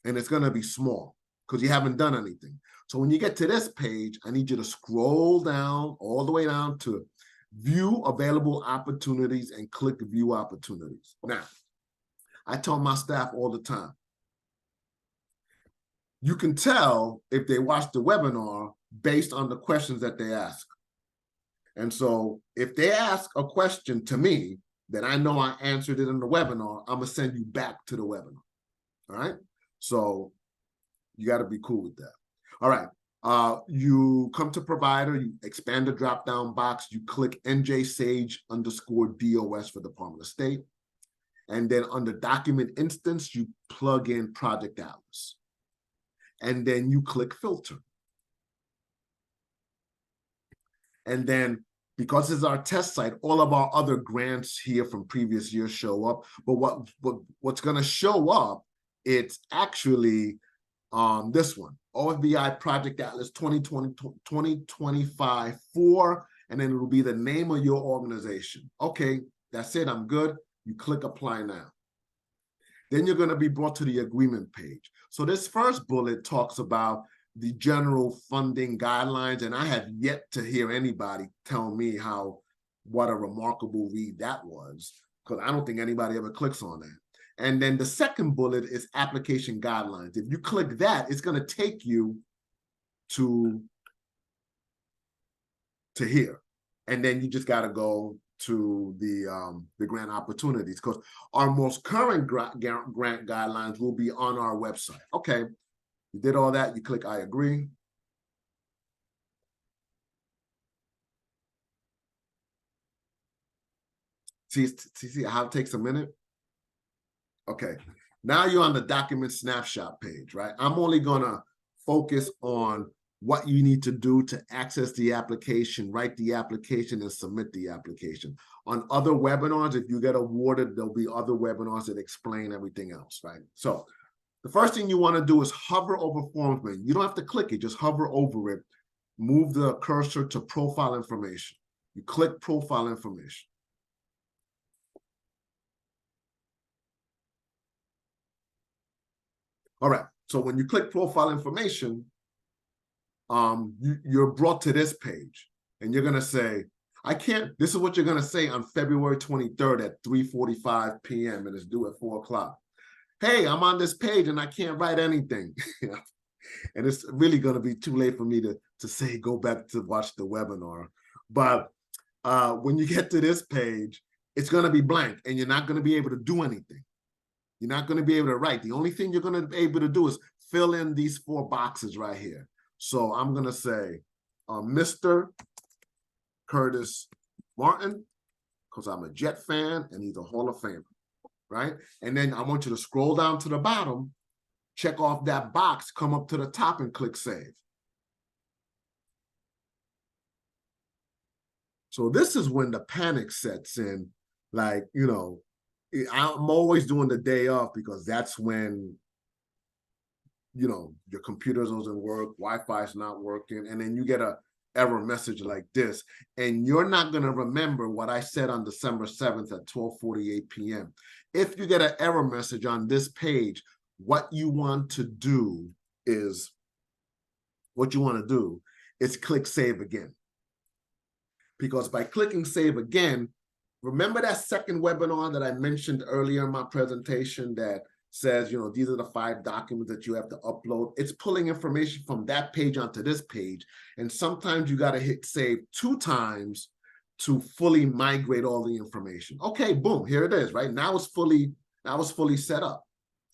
and it's going to be small because you haven't done anything. So when you get to this page, I need you to scroll down all the way down to view available opportunities and click view opportunities. Now, I tell my staff all the time, you can tell if they watched the webinar based on the questions that they ask. And so if they ask a question to me that I know I answered it in the webinar, I'm gonna send you back to the webinar. All right. So you got to be cool with that. All right. You come to provider, you expand the drop-down box, you click NJ-SAGE_DOS for Department of State. And then under document instance, you plug in Project Atlas. And then you click filter. And then because it's our test site, all of our other grants here from previous years show up. But what's going to show up, it's actually this one, OFBI Project Atlas 2020-2025-4, and then it will be the name of your organization. Okay, that's it, I'm good. You click apply now. Then you're going to be brought to the agreement page. So this first bullet talks about the general funding guidelines, and I have yet to hear anybody tell me what a remarkable read that was, because I don't think anybody ever clicks on that. And then the second bullet is application guidelines. If you click that, it's going to take you to here. And then you just got to go to the grant opportunities, because our most current grant guidelines will be on our website. Okay, you did all that, you click I agree. See how it takes a minute? Okay, now you're on the document snapshot page, right? I'm only gonna focus on what you need to do to access the application, write the application, and submit the application. On other webinars, if you get awarded, there'll be other webinars that explain everything else, right? So the first thing you want to do is hover over forms menu. You don't have to click it, just hover over it. Move the cursor to profile information. You click profile information. All right, so when you click profile information, you're brought to this page, and you're gonna say, this is what you're gonna say on February 23rd at 3:45 p.m. and it's due at 4 o'clock. Hey, I'm on this page and I can't write anything. And it's really gonna be too late for me to say, go back to watch the webinar. But when you get to this page, it's gonna be blank and you're not gonna be able to do anything. You're not gonna be able to write. The only thing you're gonna be able to do is fill in these 4 boxes right here. So I'm going to say Mr. Curtis Martin, because I'm a Jet fan and he's a Hall of Famer, right? And then I want you to scroll down to the bottom, check off that box, come up to the top and click save. So this is when the panic sets in. Like, you know, I'm always doing the day off because that's when, you know, your computer doesn't work, Wi-Fi is not working, and then you get a error message like this, and you're not going to remember what I said on December 7th at 12:48 p.m. If you get an error message on this page, what you want to do is click save again. Because by clicking save again, remember that second webinar that I mentioned earlier in my presentation that says, you know, these are the 5 documents that you have to upload. It's pulling information from that page onto this page. And sometimes you got to hit save 2 times to fully migrate all the information. Okay, boom, here it is, right? Now it's fully set up,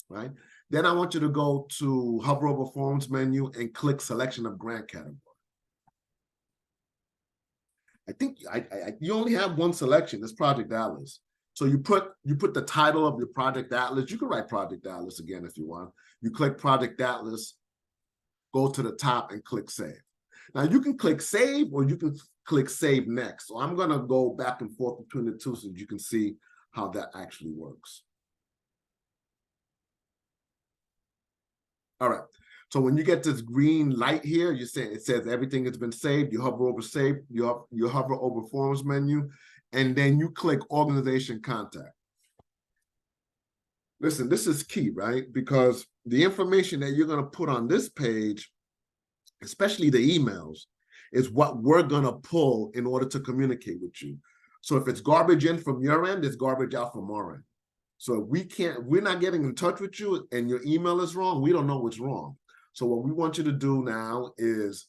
right? Then I want you to go to hover over forms menu and click selection of grant category. I think you only have one selection, it's Project Atlas. So you put the title of your Project Atlas. You can write Project Atlas again if you want. You click Project Atlas, go to the top and click save. Now you can click save or you can click save next. So I'm gonna go back and forth between the two so you can see how that actually works. All right, so when you get this green light here, it says everything has been saved. You hover over save, you hover over forms menu, and then you click organization contact. Listen, this is key, right? Because the information that you're going to put on this page, especially the emails, is what we're going to pull in order to communicate with you. So if it's garbage in from your end, it's garbage out from our end. So if we're not getting in touch with you and your email is wrong, we don't know what's wrong. So what we want you to do now is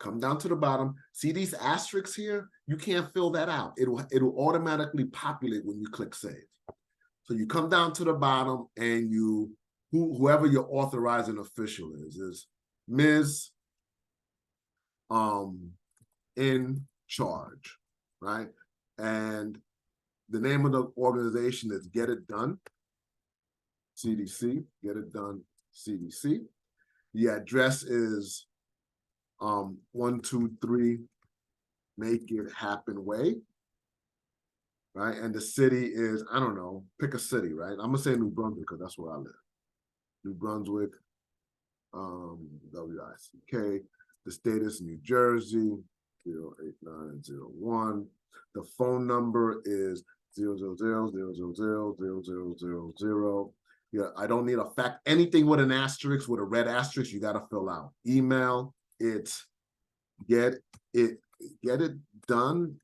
come down to the bottom. See these asterisks here? You can't fill that out. It'll automatically populate when you click save. So you come down to the bottom and whoever your authorizing official is Ms. In charge, right? And the name of the organization is Get It Done, CDC, Get It Done, CDC. The address is 123 Make It Happen Way, right? And the city is, I don't know, pick a city, right? I'm gonna say New Brunswick because that's where I live. New Brunswick, WICK. The state is New Jersey, 08901. The phone number is 000000000. Yeah, I don't need a fact. Anything with an asterisk, with a red asterisk, you got to fill out. Email, it's get it done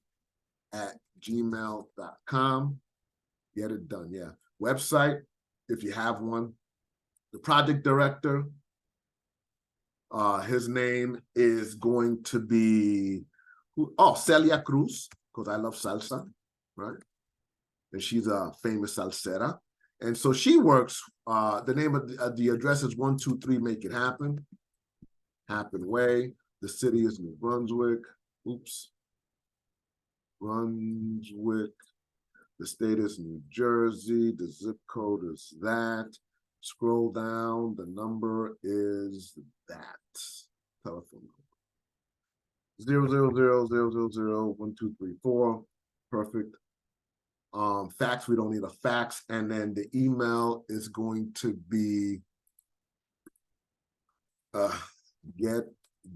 at gmail.com. Get it done, yeah. Website, if you have one. The project director, his name is going to be, Celia Cruz, because I love salsa, right? And she's a famous salsera. And so she works, the name of the address is 123 Make It Happen. Happen Way. The city is New Brunswick. Oops. Brunswick. The state is New Jersey. The zip code is that. Scroll down. The number is that. Telephone number. 00000001234. Perfect. Fax, we don't need a fax. And then the email is going to be get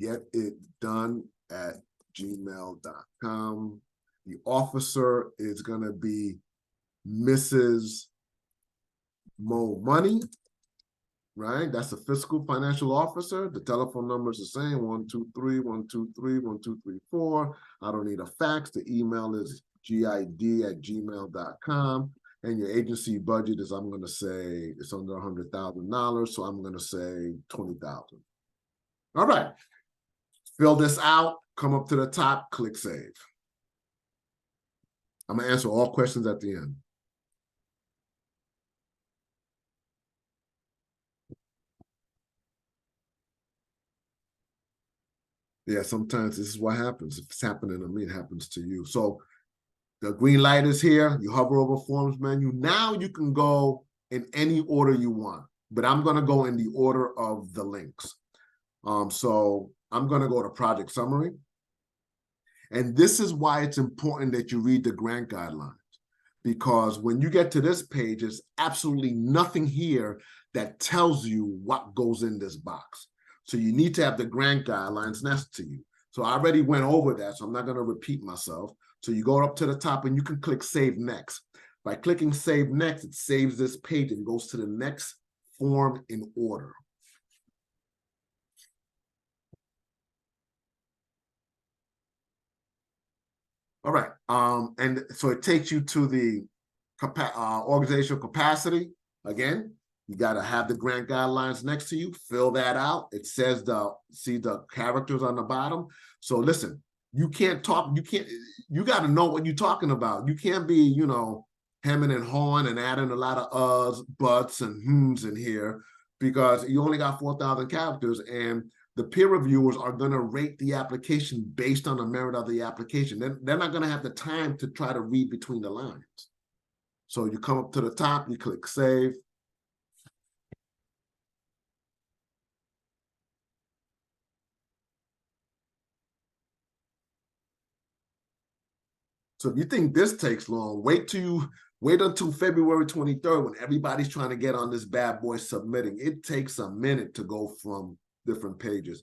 it done at gmail.com. The officer is going to be Mrs. Mo Money, right? That's the fiscal financial officer. The telephone number is the same, 123-123-1234. I don't need a fax. The email is gid@gmail.com. And your agency budget is, I'm going to say, it's under $100,000. So I'm going to say 20,000. All right. Fill this out, come up to the top, click save. I'm going to answer all questions at the end. Yeah, sometimes this is what happens. If it's happening to me, it happens to you. So the green light is here. You hover over Forms menu. Now you can go in any order you want, but I'm going to go in the order of the links. So I'm going to go to Project Summary. And this is why it's important that you read the grant guidelines, because when you get to this page, there's absolutely nothing here that tells you what goes in this box. So you need to have the grant guidelines next to you. So I already went over that, so I'm not going to repeat myself. So you go up to the top and you can click Save Next. By clicking Save Next, it saves this page and goes to the next form in order. All right, and so it takes you to the organizational capacity. Again, you got to have the grant guidelines next to you. Fill that out. It says see the characters on the bottom. So listen, you can't talk. You got to know what you're talking about. You can't be, hemming and hawing and adding a lot of uhs, buts, and hmms in here, because you only got 4,000 characters, and the peer reviewers are going to rate the application based on the merit of the application. They're not going to have the time to try to read between the lines. So you come up to the top, you click Save. So if you think this takes long, wait until February 23rd when everybody's trying to get on this bad boy submitting. It takes a minute to go from different pages.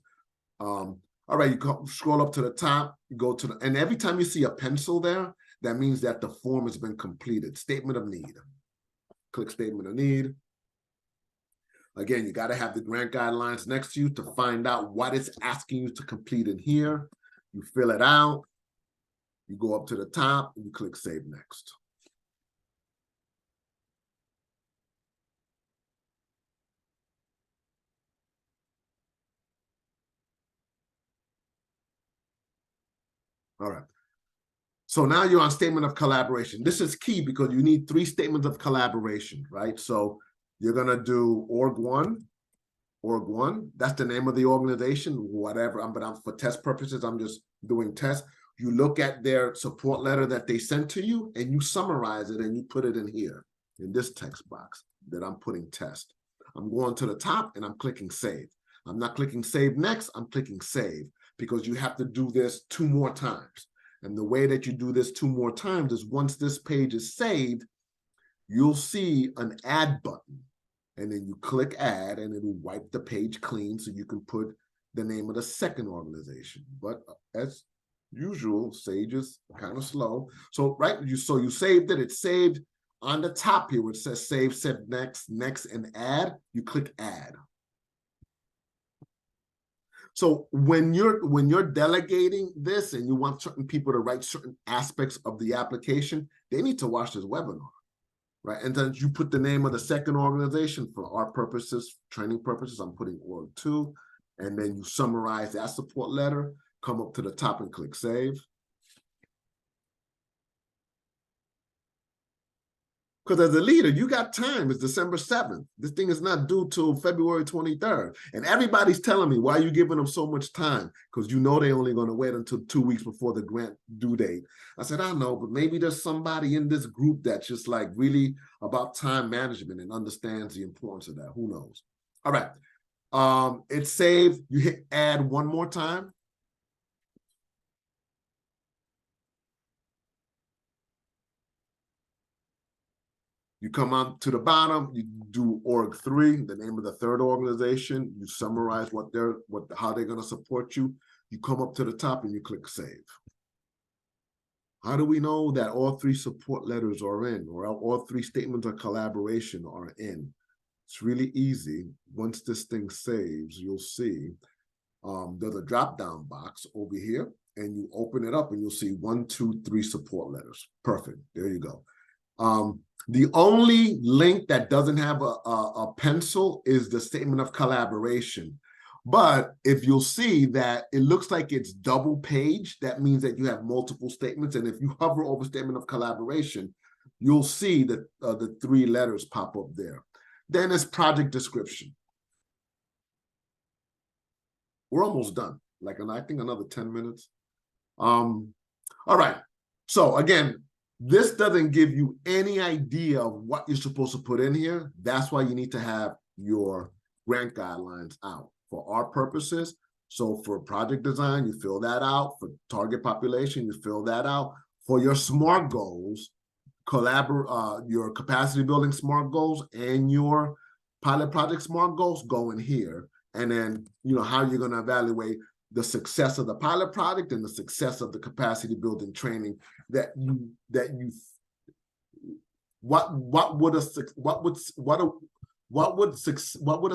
All right, you scroll up to the top, you go to and every time you see a pencil there, that means that the form has been completed. Statement of need. Click Statement of need. Again, you got to have the grant guidelines next to you to find out what it's asking you to complete in here. You fill it out. You go up to the top and you click Save Next. All right. So now you're on statement of collaboration. This is key because you need 3 statements of collaboration, right? So you're going to do org1, that's the name of the organization, whatever. But for test purposes, I'm just doing tests. You look at their support letter that they sent to you and you summarize it and you put it in here, in this text box that I'm putting test. I'm going to the top and I'm clicking save. I'm not clicking save next, I'm clicking save because you have to do this 2 more times. And the way that you do this 2 more times is once this page is saved, you'll see an add button. And then you click add and it'll wipe the page clean so you can put the name of the second organization. But as usual, Sage is kind of slow. So you saved it, it's saved on the top here where it says save, set next, and add, you click add. So when you're delegating this and you want certain people to write certain aspects of the application, they need to watch this webinar. Right, and then you put the name of the second organization. For our purposes, training purposes, I'm putting org2, and then you summarize that support letter, come up to the top and click save. Because as a leader, you got time. It's December 7th. This thing is not due till February 23rd. And everybody's telling me, why are you giving them so much time? Because you know they're only going to wait until 2 weeks before the grant due date. I said, I know, but maybe there's somebody in this group that's just like really about time management and understands the importance of that. Who knows? All right. It's saved. You hit add one more time. You come on to the bottom, you do org3, the name of the third organization. You summarize how they're going to support you. You come up to the top and you click save. How do we know that all 3 support letters are in, or all 3 statements of collaboration are in? It's really easy. Once this thing saves, you'll see there's a drop-down box over here, and you open it up and you'll see 1, 2, 3 support letters. Perfect. There you go. The only link that doesn't have a pencil is the statement of collaboration. But if you'll see that it looks like it's double page, that means that you have multiple statements. And if you hover over statement of collaboration, you'll see that the 3 letters pop up there. Then it's project description. We're almost done. I think another 10 minutes. All right. So again, this doesn't give you any idea of what you're supposed to put in here. That's why you need to have your grant guidelines out for our purposes. So for project design, you fill that out. For target population, you fill that out. For your SMART goals, your capacity building SMART goals and your pilot project SMART goals go in here. And then, how you're going to evaluate the success of the pilot project and the success of the capacity building training what would a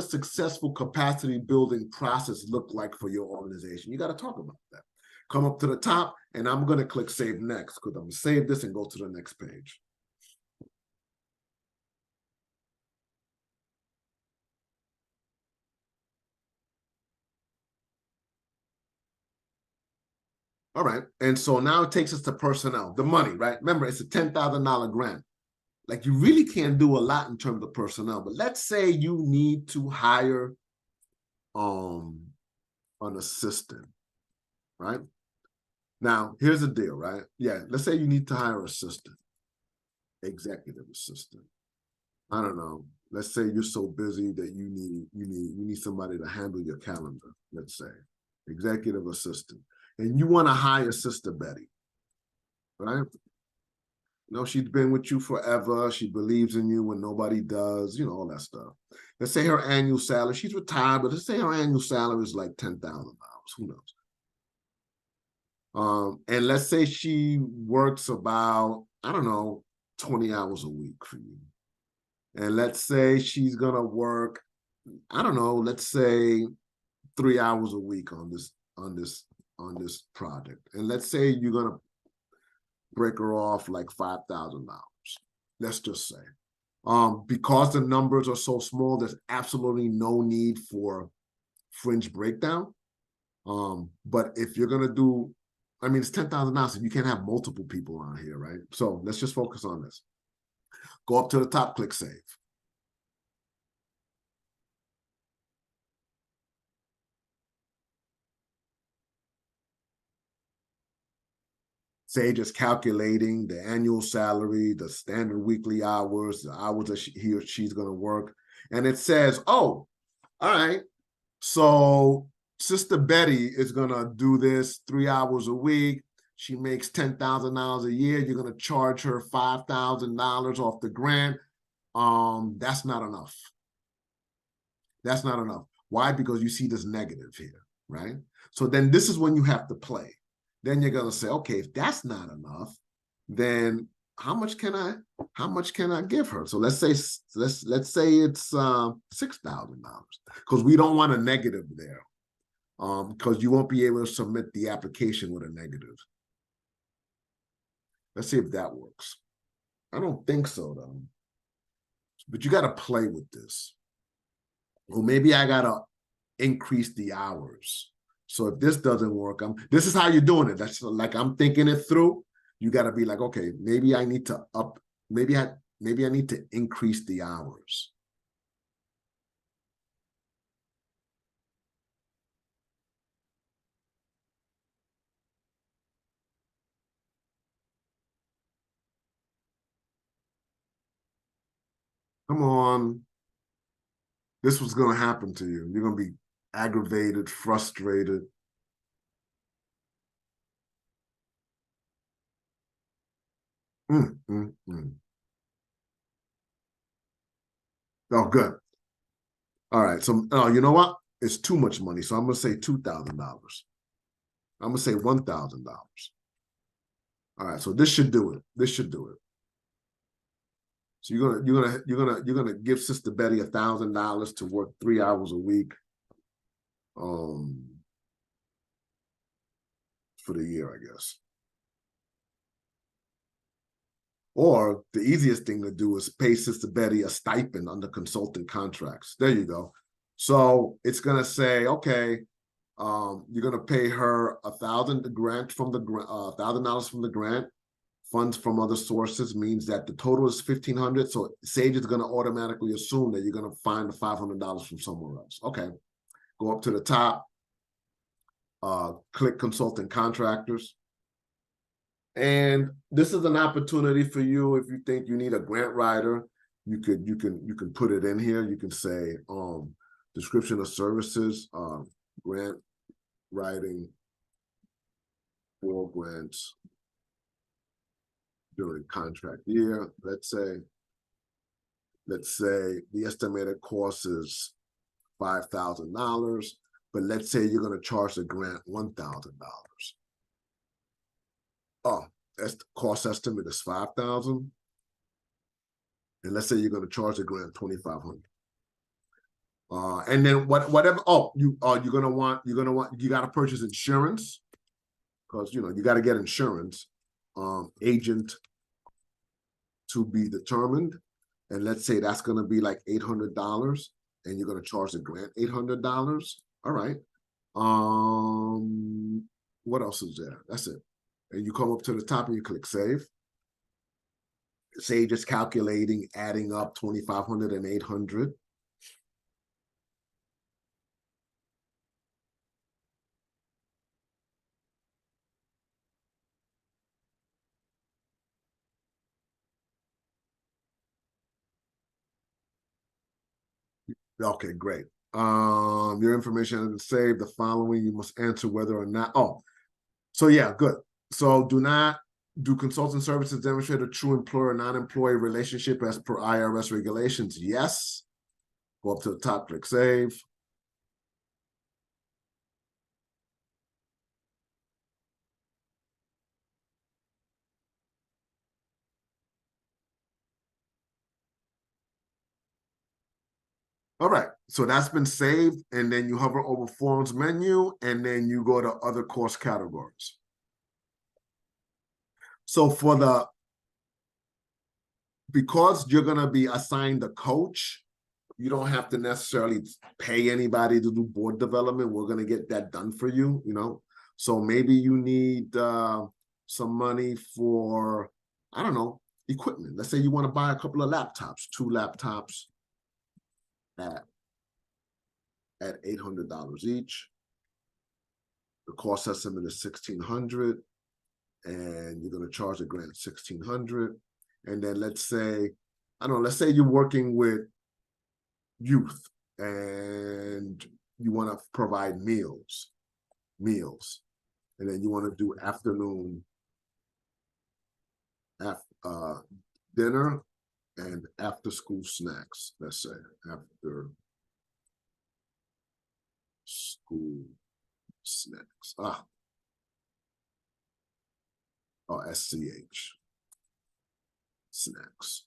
successful capacity building process look like for your organization? You got to talk about that. Come up to the top, and I'm going to click save next because I'm going to save this and go to the next page. All right. And so now it takes us to personnel, the money, right? Remember, it's a $10,000 grant. Like, you really can't do a lot in terms of personnel, but let's say you need to hire an assistant, right? Now, here's the deal, right? Yeah, let's say you need to hire an assistant, executive assistant. I don't know. Let's say you're so busy that you need somebody to handle your calendar, let's say, executive assistant. And you want to hire Sister Betty, right? She's been with you forever. She believes in you when nobody does, all that stuff. Let's say her annual salary, she's retired, but let's say her annual salary is like $10,000. Who knows? And let's say she works about, 20 hours a week for you. And let's say she's going to work, let's say 3 hours a week on this project. And let's say you're going to break her off like $5,000. Let's just say. Because the numbers are so small, there's absolutely no need for fringe breakdown. But if you're going to do I mean, it's $10,000, so you can't have multiple people on here, right? So let's just focus on this. Go up to the top, click save. Sage is calculating the annual salary, the standard weekly hours, the hours that he or she's going to work. And it says, oh, all right, so Sister Betty is going to do this 3 hours a week. She makes $10,000 a year. You're going to charge her $5,000 off the grant. That's not enough. That's not enough. Why? Because you see this negative here, right? So then this is when you have to play. Then you're going to say, okay, if that's not enough, then how much can I give her? So let's say it's $6,000, because we don't want a negative there, because you won't be able to submit the application with a negative. Let's see if that works. I don't think so, though. But you got to play with this. Well, maybe I got to increase the hours. So if this doesn't work, this is how you're doing it. That's like, I'm thinking it through. You got to be like, okay, maybe I need to maybe I need to increase the hours. Come on. This was going to happen to you. You're going to be aggravated, frustrated. Oh, good. All right. So, oh, you know what? It's too much money. So I'm going to say $2,000. I'm going to say $1,000. All right. So this should do it. This should do it. So you're gonna give Sister Betty $1,000 to work 3 hours a week, for the year, I guess. Or the easiest thing to do is pay Sister Betty a stipend under consulting contracts. There you go. So it's gonna say, okay, you're gonna pay her $1,000 from the $1,000 from the grant. Funds from other sources means that the total is $1,500. So Sage is going to automatically assume that you're going to find the $500 from somewhere else. Okay, go up to the top, click consultant contractors. And this is an opportunity for you. If you think you need a grant writer, you can put it in here. You can say description of services, grant writing for grants during contract year. Let's say the estimated cost is $5,000, but let's say you're going to charge the grant $1,000. Oh, that's the cost estimate is $5,000, and let's say you're going to charge the grant $2,500. And then whatever. Oh, you got to purchase insurance, because you got to get insurance. Agent to be determined, and let's say that's going to be like $800, and you're going to charge the grant $800. All right. What else is there? That's it. And you come up to the top and you click save. Sage is calculating, adding up 2,500 and 800. Okay, great. Your information is saved. The following, you must answer whether or not. Oh, so yeah, good. So do consulting services demonstrate a true employer-non-employee relationship as per IRS regulations? Yes. Go up to the top, click save. All right, so that's been saved, and then you hover over Forms menu, and then you go to other course categories. So because you're gonna be assigned a coach, you don't have to necessarily pay anybody to do board development. We're gonna get that done for you, So maybe you need some money for, I don't know, equipment. Let's say you want to buy a couple of laptops, 2 laptops at $800 each. The cost estimate is $1,600, and you're going to charge the grant $1,600. And then let's say, I don't know, let's say you're working with youth and you want to provide meals, and then you want to do afternoon dinner and after school snacks. Let's say after school snacks. SCH snacks.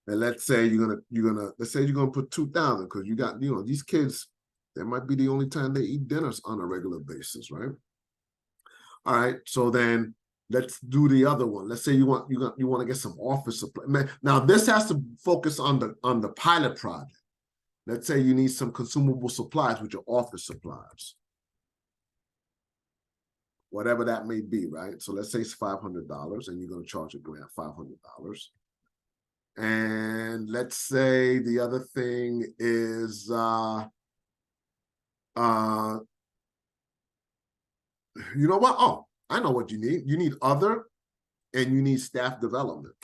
And let's say let's say you're gonna put 2,000, because you got, these kids, that might be the only time they eat dinners on a regular basis, right? All right, so then let's do the other one. Let's say you want to get some office supply. Now this has to focus on the pilot project. Let's say you need some consumable supplies, which are office supplies, whatever that may be, right? So let's say it's $500, and you're going to charge a grant $500. And let's say the other thing is you know what? Oh, I know what you need. You need other, and you need staff development,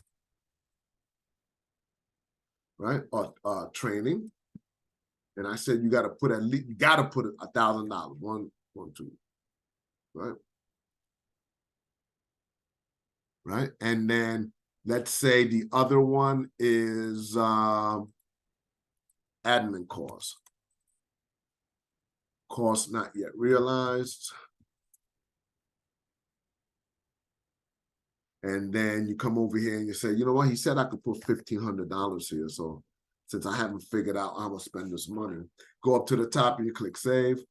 right? Or training. And I said you got to put $1,000. One, two, right? Right. And then let's say the other one is admin costs. Cost not yet realized. And then you come over here and you say, you know what? He said I could put $1,500 here. So since I haven't figured out how I'm gonna spend this money, go up to the top and you click save.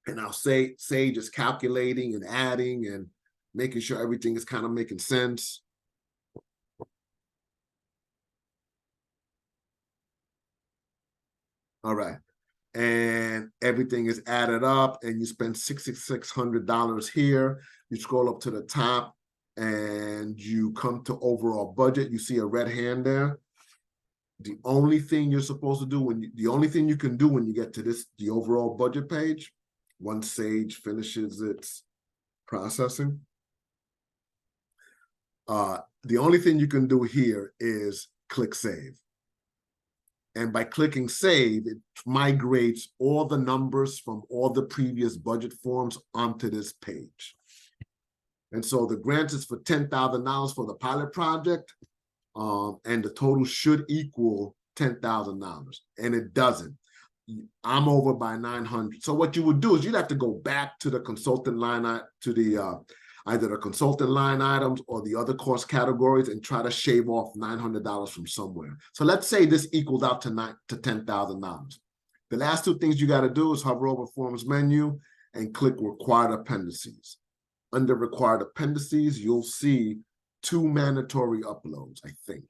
And now Sage is calculating and adding and making sure everything is kind of making sense. All right. And everything is added up, and you spend $6,600 here. You scroll up to the top and you come to overall budget. You see a red hand there. The only thing you're supposed to do the only thing you can do when you get to the overall budget page, once Sage finishes its processing, the only thing you can do here is click save. And by clicking save, it migrates all the numbers from all the previous budget forms onto this page. And so the grant is for $10,000 for the pilot project, and the total should equal $10,000, and it doesn't. I'm over by 900. So what you would do is you'd have to go back to the consultant line, to the either the consultant line items or the other cost categories, and try to shave off $900 from somewhere. So let's say this equals out to $10,000. The last two things you got to do is hover over Forms menu and click Required Appendices. Under Required Appendices, you'll see 2 mandatory uploads, I think.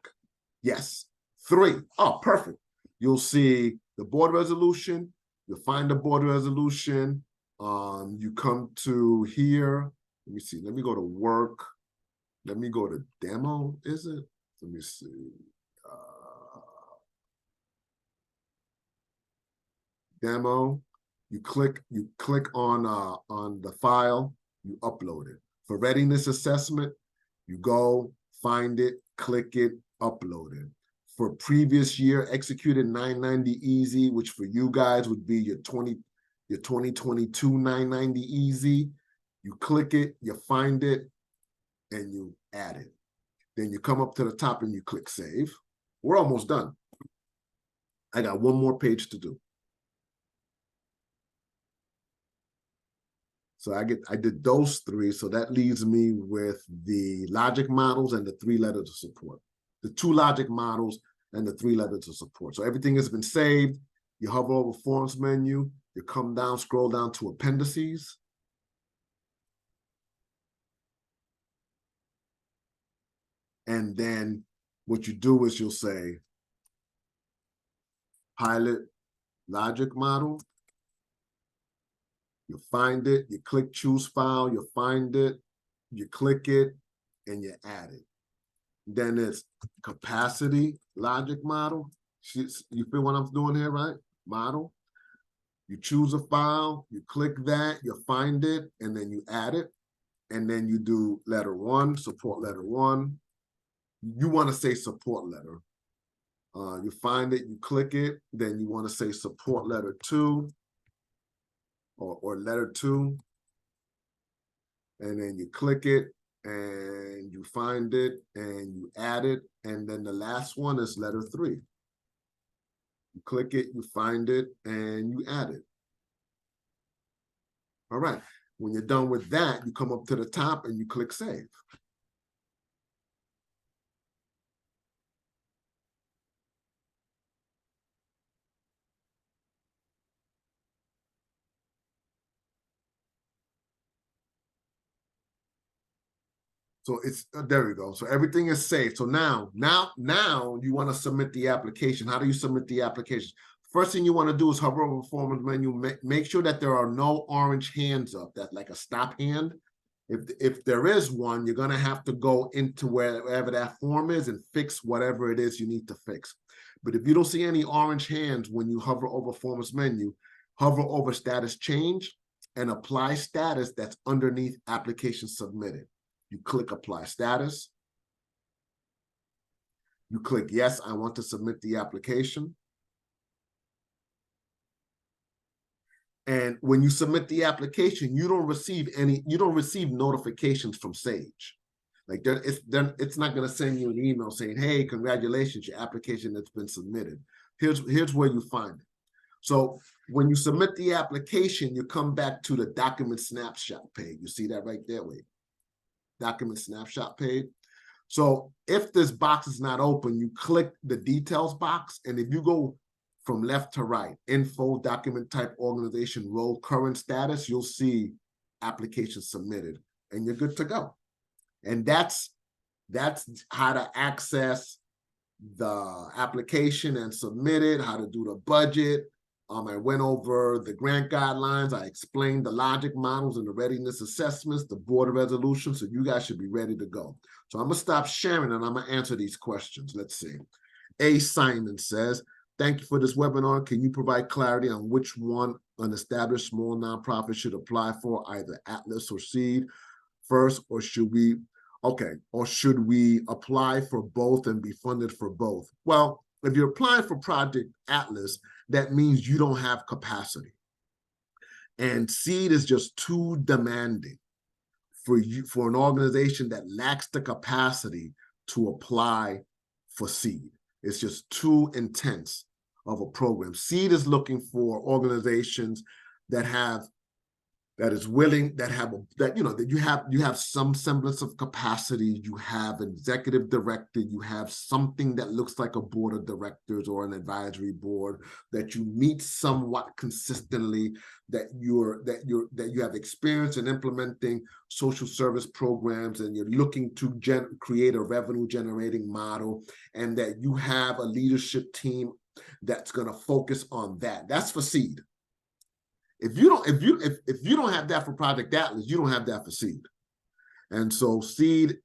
Yes, 3. Oh, perfect. You'll see the board resolution. You'll find the board resolution. You come to here. Let me see. Let me go to work. Let me go to demo. Is it? Let me see. Demo. You click on the file. You upload it. For readiness assessment, you go find it, click it, upload it. For previous year executed 990 easy, which for you guys would be your 2022 990 easy. You click it, you find it, and you add it. Then you come up to the top and you click save. We're almost done. I got one more page to do. So I did those 3. So that leaves me with the logic models and the 3 letters of support. The 2 logic models and the 3 letters of support. So everything has been saved. You hover over Forms menu. You come down, scroll down to Appendices. And then what you do is you'll say pilot logic model. You find it, you click choose file, you find it, you click it, and you add it. Then it's capacity logic model. You feel what I'm doing here, right? Model. You choose a file, you click that, you find it, and then you add it. And then you do letter 1, support letter 1. You want to say support letter. You find it, you click it, then you want to say support letter 2 or letter 2. And then you click it and you find it and you add it. And then the last one is letter 3. You click it, you find it, and you add it. All right. When you're done with that, you come up to the top and you click save. So it's there we go. So everything is saved. So now you want to submit the application. How do you submit the application? First thing you want to do is hover over the performance menu. Make sure that there are no orange hands up. That's like a stop hand. If there is one, you're going to have to go into wherever that form is and fix whatever it is you need to fix. But if you don't see any orange hands when you hover over performance menu, hover over status change and apply status that's underneath application submitted. You click apply status. You click yes, I want to submit the application. And when you submit the application, you don't receive notifications from Sage. Like it's not going to send you an email saying, hey, congratulations, your application has been submitted. Here's where you find it. So when you submit the application, you come back to the document snapshot page. You see that right there, wait. Document snapshot page. So if this box is not open, you click the details box. And if you go from left to right, info, document type, organization, role, current status, you'll see application submitted and you're good to go. And that's how to access the application and submit it, how to do the budget. I went over the grant guidelines. I explained the logic models and the readiness assessments, the board resolution. So you guys should be ready to go. So I'm going to stop sharing and I'm going to answer these questions. Let's see. A. Simon says, thank you for this webinar. Can you provide clarity on which one an established small nonprofit should apply for, either Atlas or Seed first, or should we apply for both and be funded for both? Well, if you're applying for Project Atlas, that means you don't have capacity. And Seed is just too demanding for an organization that lacks the capacity to apply for Seed. It's just too intense of a program. Seed is looking for organizations that you have some semblance of capacity, you have an executive director, you have something that looks like a board of directors or an advisory board, that you meet somewhat consistently, that you have experience in implementing social service programs, and you're looking to create a revenue generating model, and that you have a leadership team that's going to focus on that. That's for Seed. If you don't have that for Project Atlas, you don't have that for Seed. And so Seed,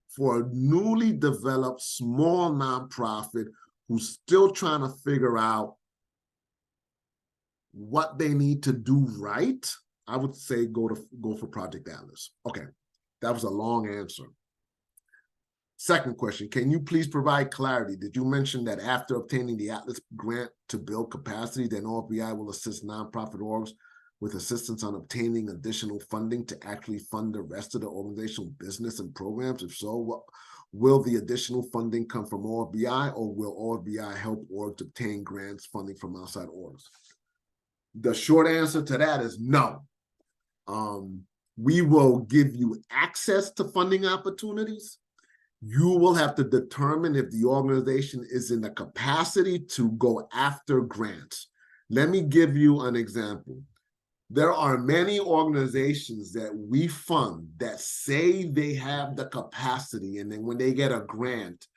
for a newly developed small nonprofit who's still trying to figure out what they need to do right, I would say go for Project Atlas. Okay, that was a long answer. Second question, can you please provide clarity? Did you mention that after obtaining the Atlas grant to build capacity, then OFBI will assist nonprofit orgs with assistance on obtaining additional funding to actually fund the rest of the organizational business and programs? If so, will the additional funding come from OFBI, or will OFBI help orgs obtain grants funding from outside orgs? The short answer to that is no. We will give you access to funding opportunities. You will have to determine if the organization is in the capacity to go after grants. Let me give you an example. There are many organizations that we fund that say they have the capacity, and then when they get a grant,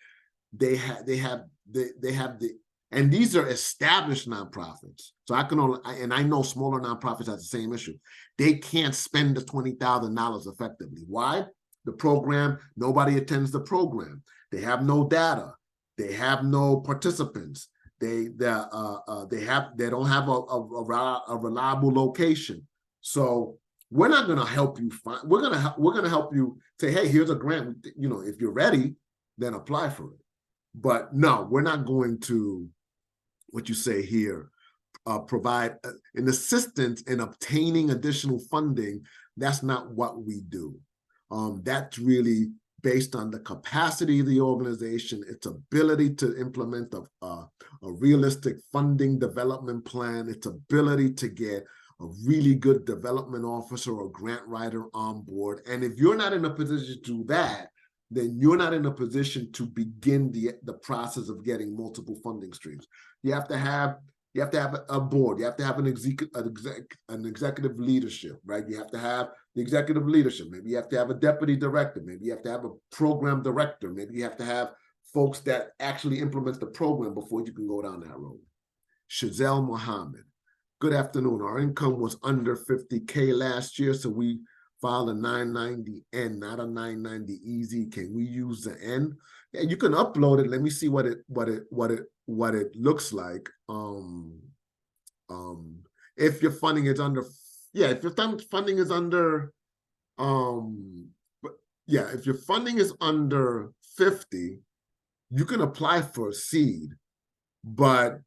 they have the And these are established nonprofits. So I can only, and I know smaller nonprofits have the same issue. They can't spend the $20,000 effectively. Why? The program, nobody attends the program. They have no data. They have no participants. They don't have a reliable location. So we're not going to help you find. We're going to help you say, hey, here's a grant. You know, if you're ready, then apply for it. But no, we're not going to, what you say here, provide an assistance in obtaining additional funding. That's not what we do. That's really based on the capacity of the organization, its ability to implement a realistic funding development plan, its ability to get a really good development officer or grant writer on board. And if you're not in a position to do that, then you're not in a position to begin the process of getting multiple funding streams. You have to have a board. You have to have an executive leadership, right? You have to have the executive leadership. Maybe you have to have a deputy director. Maybe you have to have a program director. Maybe you have to have folks that actually implement the program before you can go down that road. Shazelle Muhammad. Good afternoon. Our income was under 50K last year, so we filed a 990N, not a 990EZ. Can we use the N? Yeah, you can upload it. Let me see what it looks like. If your funding is under, if your funding is under, if your funding is under 50, you can apply for a seed, but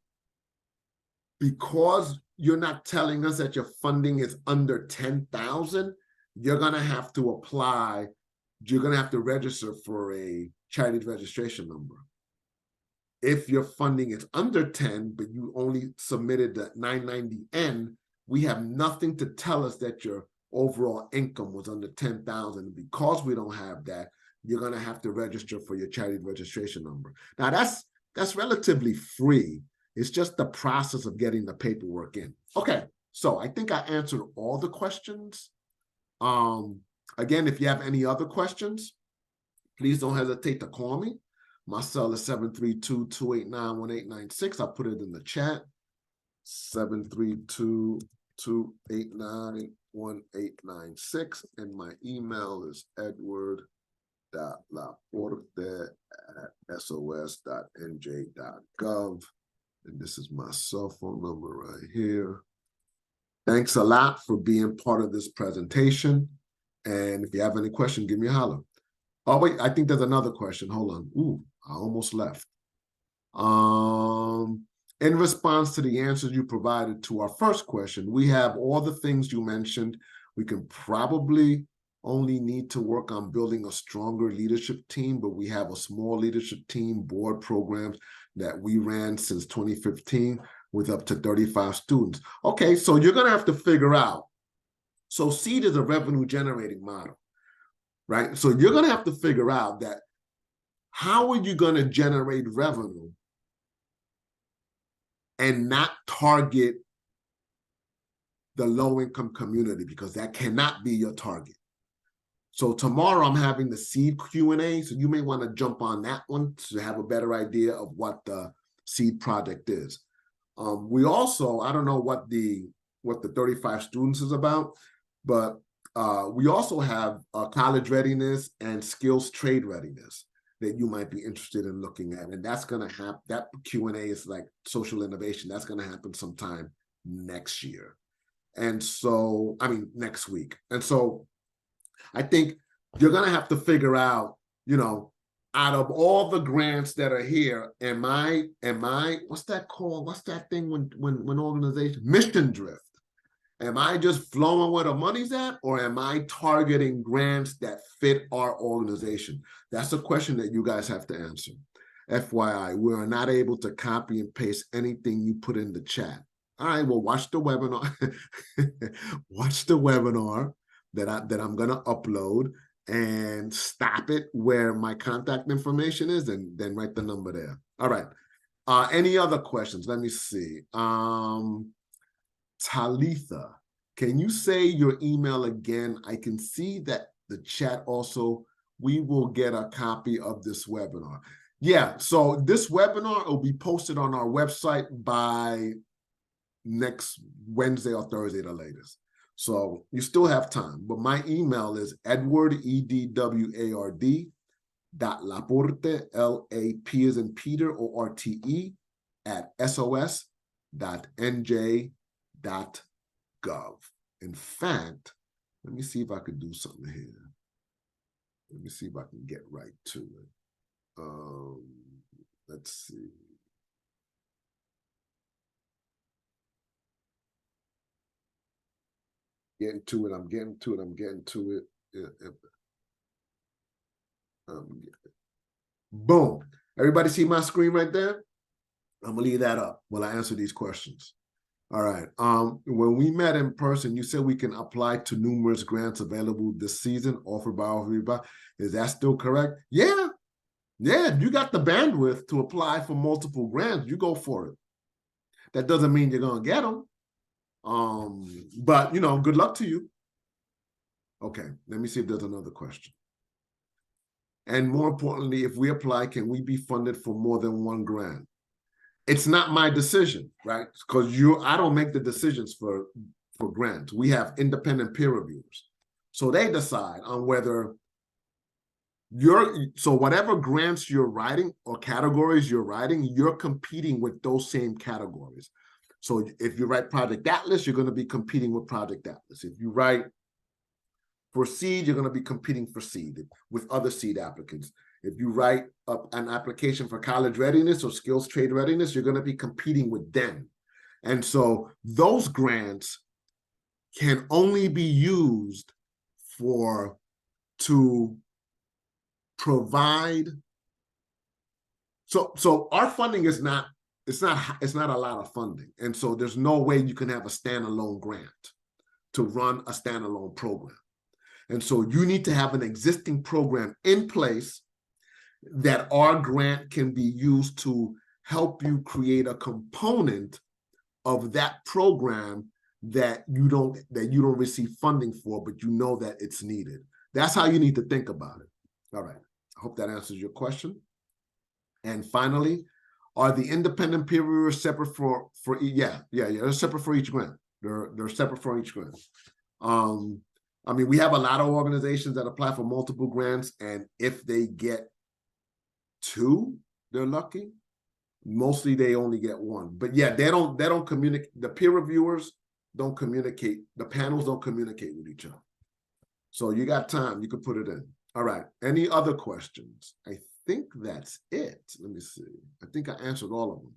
because you're not telling us that your funding is under 10,000, you're gonna have to apply. You're gonna have to register for a charity registration number. If your funding is under 10, but you only submitted the 990N, we have nothing to tell us that your overall income was under 10,000. Because we don't have that, you're gonna have to register for your charity registration number. Now that's relatively free. It's just the process of getting the paperwork in. Okay, so I think I answered all the questions. Again, if you have any other questions, please don't hesitate to call me. My cell is 732-289-1896. I'll put it in the chat. 732-289-1896. And my email is edward.laporte@sos.nj.gov. And this is my cell phone number right here. Thanks a lot for being part of this presentation. And if you have any questions, give me a holler. Oh, wait, I think there's another question. Hold on. Ooh, I almost left. In response to the answers you provided to our first question, we have all the things you mentioned. We can probably only need to work on building a stronger leadership team, but we have a small leadership team, board programs that we ran since 2015 with up to 35 students. Okay, so you're gonna have to figure out. So SEED is a revenue generating model, right? So you're gonna have to figure out that how are you gonna generate revenue and not target the low-income community, because that cannot be your target. So tomorrow I'm having the SEED Q&A, so you may want to jump on that one to have a better idea of what the SEED project is. We also, I don't know what the 35 students is about, but we also have college readiness and skills trade readiness that you might be interested in looking at. And that's going to happen. That Q&A is like social innovation. That's going to happen sometime next year. And so, I mean, next week. And so I think you're going to have to figure out, you know, out of all the grants that are here, am I, what's that called? What's that thing when organization, mission drift? Am I just flowing where the money's at, or am I targeting grants that fit our organization? That's a question that you guys have to answer. FYI, we are not able to copy and paste anything you put in the chat. All right, well, watch the webinar. Watch the webinar that I'm gonna upload, and stop it where my contact information is, and then write the number there. All right. Any other questions? Let me see. Talitha, can you say your email again? I can see that the chat also, we will get a copy of this webinar. Yeah, so this webinar will be posted on our website by next Wednesday or Thursday, the latest. So you still have time, but my email is Edward, EDWARD, .laporte, LAP as in Peter, ORTE, at sos.nj.gov. In fact, let me see if I could do something here. Let me see if I can get right to it. Let's see. Getting to it. I'm getting to it. I'm getting to it. Boom. Everybody see my screen right there? I'm gonna leave that up while I answer these questions. All right. When we met in person, you said we can apply to numerous grants available this season offered by OfferMe. Is that still correct? Yeah. Yeah, you got the bandwidth to apply for multiple grants. You go for it. That doesn't mean you're gonna get them. But you know, good luck to you. Okay, let me see if there's another question. And more importantly, if we apply, can we be funded for more than one grant? It's not my decision, right? Because I don't make the decisions for grants. We have independent peer reviewers. So they decide on whether so whatever grants you're writing or categories you're writing, you're competing with those same categories. So if you write Project Atlas, you're going to be competing with Project Atlas. If you write for seed, you're going to be competing for seed with other seed applicants. If you write up an application for college readiness or skills trade readiness, you're going to be competing with them. And so those grants can only be used to provide. So our funding is not, it's not a lot of funding. And so there's no way you can have a standalone grant to run a standalone program. And so you need to have an existing program in place that our grant can be used to help you create a component of that program that you don't receive funding for, but you know that it's needed. That's how you need to think about it. All right. I hope that answers your question. And finally, are the independent peer reviewers separate for yeah, they're separate for each grant. They're separate for each grant. I mean, we have a lot of organizations that apply for multiple grants, and if they get 2, they're lucky. Mostly they only get 1. But yeah, they don't communicate. The peer reviewers don't communicate. The panels don't communicate with each other. So you got time, you can put it in. All right. Any other questions? I think that's it. Let me see. I think I answered all of them.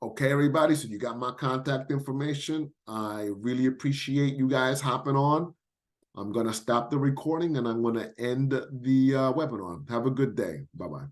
Okay, everybody, so you got my contact information. I really appreciate you guys hopping on. I'm going to stop the recording and I'm going to end the webinar. Have a good day. Bye-bye.